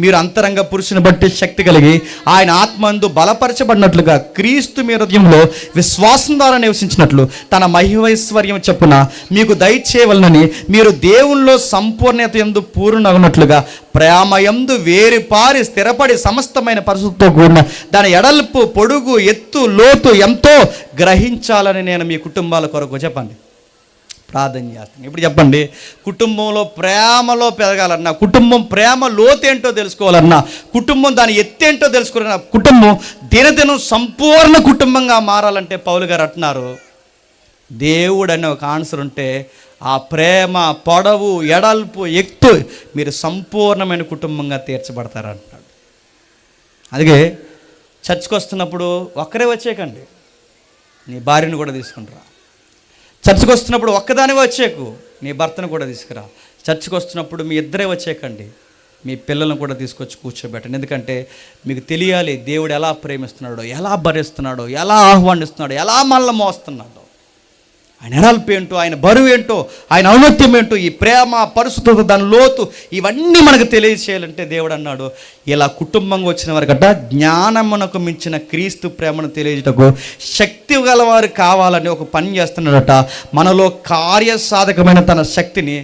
మీరు అంతరంగ పురుషుని బట్టి శక్తి కలిగి ఆయన ఆత్మందు బలపరచబడినట్లుగా క్రీస్తు మీ హృదయంలో విశ్వాసం ద్వారా నివసించినట్లు తన మహిమైశ్వర్యం చొప్పున మీకు దయచేయవలనని మీరు దేవునిలో సంపూర్ణత యందు పూర్ణగునట్లుగా ప్రేమ యందు వేరుపారి స్థిరపడి సమస్తమైన పరిస్థితితో కూడిన దాని ఎడల్పు పొడుగు ఎత్తు లోతు ఎంతో గ్రహించాలని నేను మీ కుటుంబాల కొరకు చెప్పండి ప్రార్థన చేస్తాను. ఇప్పుడు చెప్పండి, కుటుంబంలో ప్రేమలో పెరగాలన్నా, కుటుంబం ప్రేమ లోతేంటో తెలుసుకోవాలన్నా, కుటుంబం దాని ఎత్తేంటో తెలుసుకోవాలన్నా, కుటుంబం దినదినం సంపూర్ణ కుటుంబంగా మారాలంటే పౌలు గారు అంటున్నారు దేవుడు అనే ఒక ఆన్సర్ ఉంటే ఆ ప్రేమ పొడవు ఎడల్పు ఎత్తు మీరు సంపూర్ణమైన కుటుంబంగా తీర్చబడతారు అంటున్నాడు. అందుకే చర్చ్కి వస్తున్నప్పుడు ఒక్కరే వచ్చేకండి, నీ భార్యను కూడా తీసుకుంటారా. చర్చ్కి వస్తున్నప్పుడు ఒక్కదానివే వచ్చేకు, నీ భర్తను కూడా తీసుకురా. చర్చ్కి వస్తున్నప్పుడు మీ ఇద్దరే వచ్చేకండి, మీ పిల్లలను కూడా తీసుకొచ్చి కూర్చోబెట్టండి. ఎందుకంటే మీకు తెలియాలి దేవుడు ఎలా ప్రేమిస్తున్నాడో, ఎలా భరిస్తున్నాడో, ఎలా ఆహ్వానిస్తున్నాడో, ఎలా మనల్ని మోస్తున్నాడో, ఆయన ఎడల్పు ఏంటో, ఆయన బరువు ఏంటో, ఆయన ఔన్నత్యం ఏంటో, ఈ ప్రేమ, పరిశుద్ధత, దాని లోతు, ఇవన్నీ మనకు తెలియచేయాలంటే దేవుడు అన్నాడు, ఇలా కుటుంబంగా వచ్చిన వారికట జ్ఞానమునకు మించిన క్రీస్తు ప్రేమను తెలియజేటకు శక్తి గలవారు కావాలని ఒక పని చేస్తున్నాడట. మనలో కార్యసాధకమైన తన శక్తిని,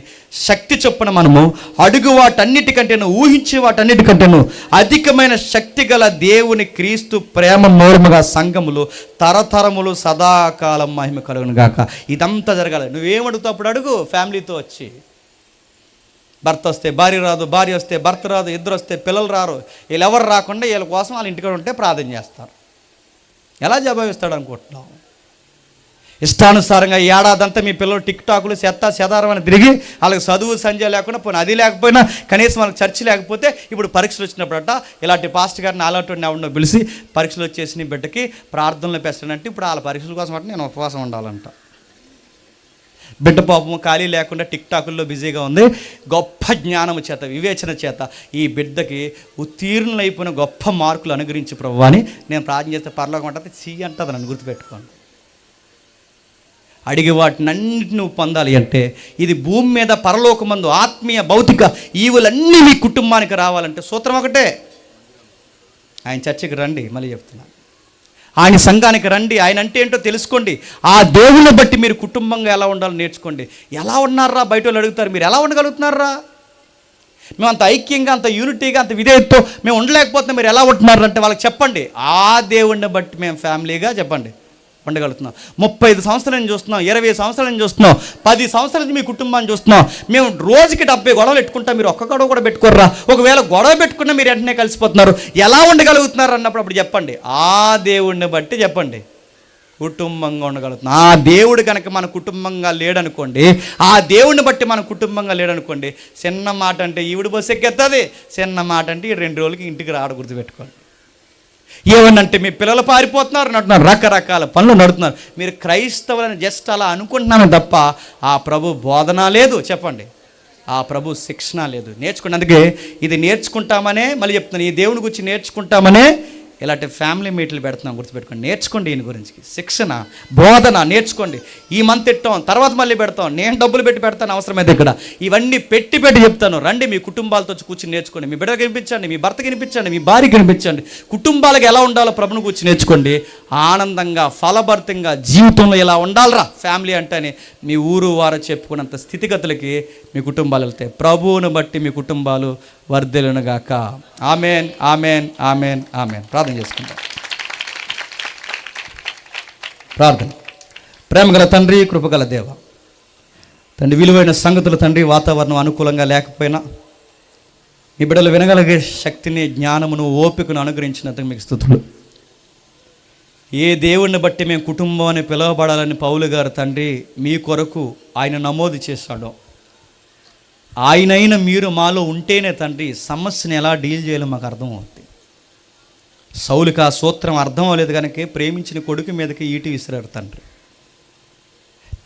శక్తి చొప్పున మనము అడుగు వాటన్నిటికంటేను, ఊహించే వాటన్నిటికంటేను అధికమైన శక్తి గల దేవుని క్రీస్తు ప్రేమ మూలముగా సంఘములు తరతరములు సదాకాలం మహిమ కలుగును గాక. ఇదంతా జరగాలి. నువ్వేమడుగుతావు అప్పుడు అడుగు. ఫ్యామిలీతో వచ్చి, భర్త వస్తే భార్య రాదు, భార్య వస్తే భర్త రాదు, ఇద్దరు వస్తే పిల్లలు రారు, వీళ్ళు ఎవరు రాకుండా వీళ్ళ కోసం వాళ్ళ ఇంటికాడ ఉంటే ప్రార్థన చేస్తారు. ఎలా జవాబిస్తాడు అనుకుంటున్నావు? ఇష్టానుసారంగా ఏడాదంతా మీ పిల్లలు టిక్ టాకులు చెదారం అని తిరిగి వాళ్ళకి చదువు సంజయ్ లేకుండా పోయినా, అది లేకపోయినా కనీసం వాళ్ళకి చర్చి లేకపోతే ఇప్పుడు పరీక్షలు వచ్చినప్పుడట ఇలాంటి పాస్టర్ గారిని అలాంటి ఎవరినో పిలిచి పరీక్షలు వచ్చేసి నీ బిడ్డకి ప్రార్థనలు పెట్టానంటే ఇప్పుడు వాళ్ళ పరీక్షల కోసం అంటే నేను ఉపవాసం ఉండాలంట. బిడ్డ పాపము ఖాళీ లేకుండా టిక్ టాకుల్లో బిజీగా ఉంది. గొప్ప జ్ఞానము చేత, వివేచన చేత ఈ బిడ్డకి ఉత్తీర్ణులైపోయిన గొప్ప మార్కులు అనుగ్రహించి ప్రభువా అని నేను ప్రార్థన చేస్తే పరలోకం అంటే చీ అంటుంది. నన్ను గుర్తుపెట్టుకోండి. అడిగి వాటిని అన్నింటిని నువ్వు పొందాలి అంటే ఇది భూమి మీద పరలోకమందు ఆత్మీయ భౌతిక ఈవులన్నీ మీ కుటుంబానికి రావాలంటే సూత్రం ఒకటే, ఆయన చర్చికి రండి. మళ్ళీ చెప్తున్నాను, ఆయన సంఘానికి రండి, ఆయన అంటే ఏంటో తెలుసుకోండి. ఆ దేవుని బట్టి మీరు కుటుంబంగా ఎలా ఉండాలో నేర్చుకోండి. ఎలా ఉన్నారా బయట వాళ్ళు అడుగుతారు, మీరు ఎలా ఉండగలుగుతున్నారా? మేము అంత ఐక్యంగా, అంత యూనిటీగా, అంత విధేయతతో మేము ఉండలేకపోతే మీరు ఎలా ఉంటున్నారు అంటే వాళ్ళకి చెప్పండి. ఆ దేవుడిని బట్టి మేము ఫ్యామిలీగా చెప్పండి ఉండగలుగుతున్నాం. 35 సంవత్సరాల నుంచి చూస్తున్నాం, 20 సంవత్సరాల నుంచి చూస్తున్నాం, 10 సంవత్సరాల నుంచి మీ కుటుంబాన్ని చూస్తున్నాం. మేము రోజుకి 70 గొడవలు పెట్టుకుంటాం, మీరు ఒక్క గొడవ కూడా పెట్టుకోర్రా. ఒకవేళ గొడవ పెట్టుకున్నా మీరు వెంటనే కలిసిపోతున్నారు. ఎలా ఉండగలుగుతున్నారు అన్నప్పుడు అప్పుడు చెప్పండి. ఆ దేవుడిని బట్టి చెప్పండి కుటుంబంగా ఉండగలుగుతున్నాం. ఆ దేవుడు కనుక మన కుటుంబంగా లేడనుకోండి, ఆ దేవుడిని బట్టి మన కుటుంబంగా లేడనుకోండి, చిన్న మాట అంటే ఈవిడ బస్సు ఎక్కేస్తుంది, చిన్న మాట అంటే ఈ 2 రోజులకి ఇంటికి రాడ గుర్తుపెట్టుకోండి. ఏమన్నంటే మీ పిల్లలు పారిపోతున్నారు నడుతున్నారు, రకరకాల పనులు నడుతున్నారు. మీరు క్రైస్తవులని జస్ట్ అలా అనుకుంటున్నామే తప్ప ఆ ప్రభు బోధన లేదు. చెప్పండి, ఆ ప్రభు శిక్షణ లేదు. నేర్చుకోండి. అందుకే ఇది నేర్చుకుంటామనే మళ్ళీ చెప్తున్నాను, ఈ దేవుని గురించి నేర్చుకుంటామనే ఇలాంటి ఫ్యామిలీ మీట్లు పెడుతున్నాం. గుర్తుపెట్టుకోండి. నేర్చుకోండి, ఈయన గురించి శిక్షణ, బోధన నేర్చుకోండి. ఈ మంత్ ఇట్టాం, తర్వాత మళ్ళీ పెడతాం, నేను డబ్బులు పెట్టి పెడతాను అవసరమైతే ఇక్కడ. ఇవన్నీ పెట్టి చెప్తాను. రండి, మీ కుటుంబాలతో కూర్చొని నేర్చుకోండి. మీ బిడ్డకి వినిపించండి, మీ భర్తకి వినిపించండి, మీ భార్యకి వినిపించండి. కుటుంబాలకు ఎలా ఉండాలో ప్రభుని కూర్చొని నేర్చుకోండి. ఆనందంగా, ఫలభరితంగా జీవితంలో ఎలా ఉండాలరా ఫ్యామిలీ అంటేనే మీ ఊరు వారు చెప్పుకున్నంత స్థితిగతులకి మీ కుటుంబాలు వెళ్తాయి. ప్రభువును బట్టి మీ కుటుంబాలు వర్ధిల్లునుగాక. Amen, amen, amen, amen. ప్రార్థన చేసుకుంటాం. ప్రార్థన. ప్రేమగల తండ్రి, కృపగల దేవ తండ్రి, విలువైన సంగతులు తండ్రి, వాతావరణం అనుకూలంగా లేకపోయినా మీ బిడ్డలు వినగలిగే శక్తిని, జ్ఞానమును, ఓపికను అనుగ్రహించినందుకు మీకు స్తుతులు. ఏ దేవుణ్ణి బట్టి మేము కుటుంబం అని పిలువబడాలని పౌలు గారు తండ్రి మీ కొరకు ఆయన నమోదు చేశాడో, ఆయనైనా మీరు మాలో ఉంటేనే తండ్రి సమస్యను ఎలా డీల్ చేయాలో మాకు అర్థమవుతుంది. సౌలుకి ఆ సూత్రం అర్థం అవ్వలేదు కనుక ప్రేమించిన కొడుకు మీదకి ఈటి విసిరారు తండ్రి.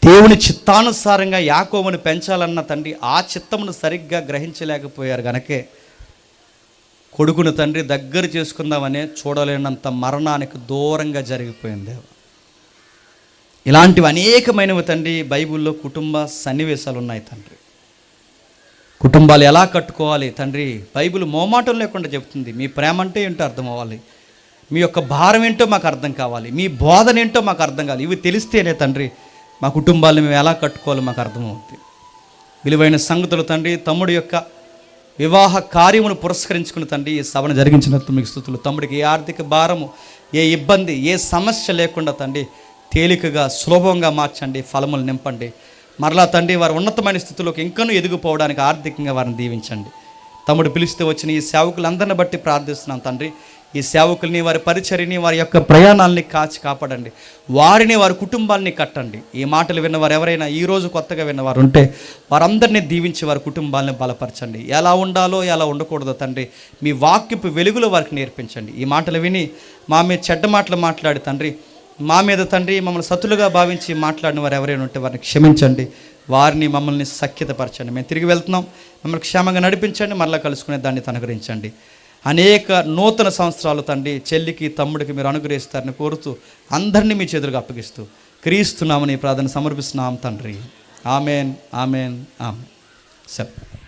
దేవుని చిత్తానుసారంగా యాకోబుని పెంచాలన్న తండ్రి ఆ చిత్తమును సరిగ్గా గ్రహించలేకపోయారు కనుకే కొడుకును తండ్రి దగ్గర చేసుకుందామనే చూడలేనంత మరణానికి దూరంగా జరిగిపోయింది. ఇలాంటివి అనేకమైనవి తండ్రి బైబిల్లో కుటుంబ సన్నివేశాలు ఉన్నాయి తండ్రి. కుటుంబాలు ఎలా కట్టుకోవాలి తండ్రి బైబిల్ మోమాటం లేకుండా చెప్తుంది. మీ ప్రేమ అంటే ఏంటో అర్థం అవ్వాలి, మీ యొక్క భారం ఏంటో మాకు అర్థం కావాలి, మీ బోధన ఏంటో మాకు అర్థం కావాలి. ఇవి తెలిస్తేనే తండ్రి మా కుటుంబాలను మేము ఎలా కట్టుకోవాలో మాకు అర్థమవుతుంది. విలువైన సంగతులు తండ్రి, తమ్ముడి యొక్క వివాహ కార్యమును పురస్కరించుకుని తండ్రి ఈ సభను జరిగించినందుకు మీకు స్తుతులు. తమ్ముడికి ఏ ఆర్థిక భారము, ఏ ఇబ్బంది, ఏ సమస్య లేకుండా తండ్రి తేలికగా సులభంగా మార్చండి, ఫలములు నింపండి. మరలా తండ్రి వారి ఉన్నతమైన స్థితిలోకి ఇంకనూ ఎదిగిపోవడానికి ఆర్థికంగా వారిని దీవించండి. తమ్ముడు పిలిస్తే వచ్చిన ఈ సేవకులందరిని బట్టి ప్రార్థిస్తున్నాం తండ్రి. ఈ సేవకుల్ని, వారి పరిచర్యని, వారి యొక్క ప్రయాణాలని కాచి కాపాడండి. వారిని, వారి కుటుంబాలని కట్టండి. ఈ మాటలు విన్నవారు ఎవరైనా ఈరోజు కొత్తగా విన్నవారు ఉంటే వారందరినీ దీవించి వారి కుటుంబాలని బలపరచండి. ఎలా ఉండాలో ఎలా ఉండకూడదో తండ్రి మీ వాక్యపు వెలుగులో వారికి నేర్పించండి. ఈ మాటలు విని మా మీద చెడ్డ మాటలు మాట్లాడి తండ్రి మా మీద తండ్రి మమ్మల్ని సతులుగా భావించి మాట్లాడిన వారు ఎవరైనా ఉంటే వారిని క్షమించండి. వారిని మమ్మల్ని సఖ్యతపరచండి. మేము తిరిగి వెళ్తున్నాం, మమ్మల్ని క్షేమంగా నడిపించండి, మరలా కలుసుకునే దాన్ని అనుగ్రహించండి. అనేక నూతన సంవత్సరాలు తండ్రి చెల్లికి తమ్ముడికి మీరు అనుగ్రహిస్తారని కోరుతూ అందరినీ మీ చేతులకు అప్పగిస్తూ క్రీస్తున్నామని ప్రార్థన సమర్పిస్తున్నాం తండ్రి. Amen, amen, amen. సరే.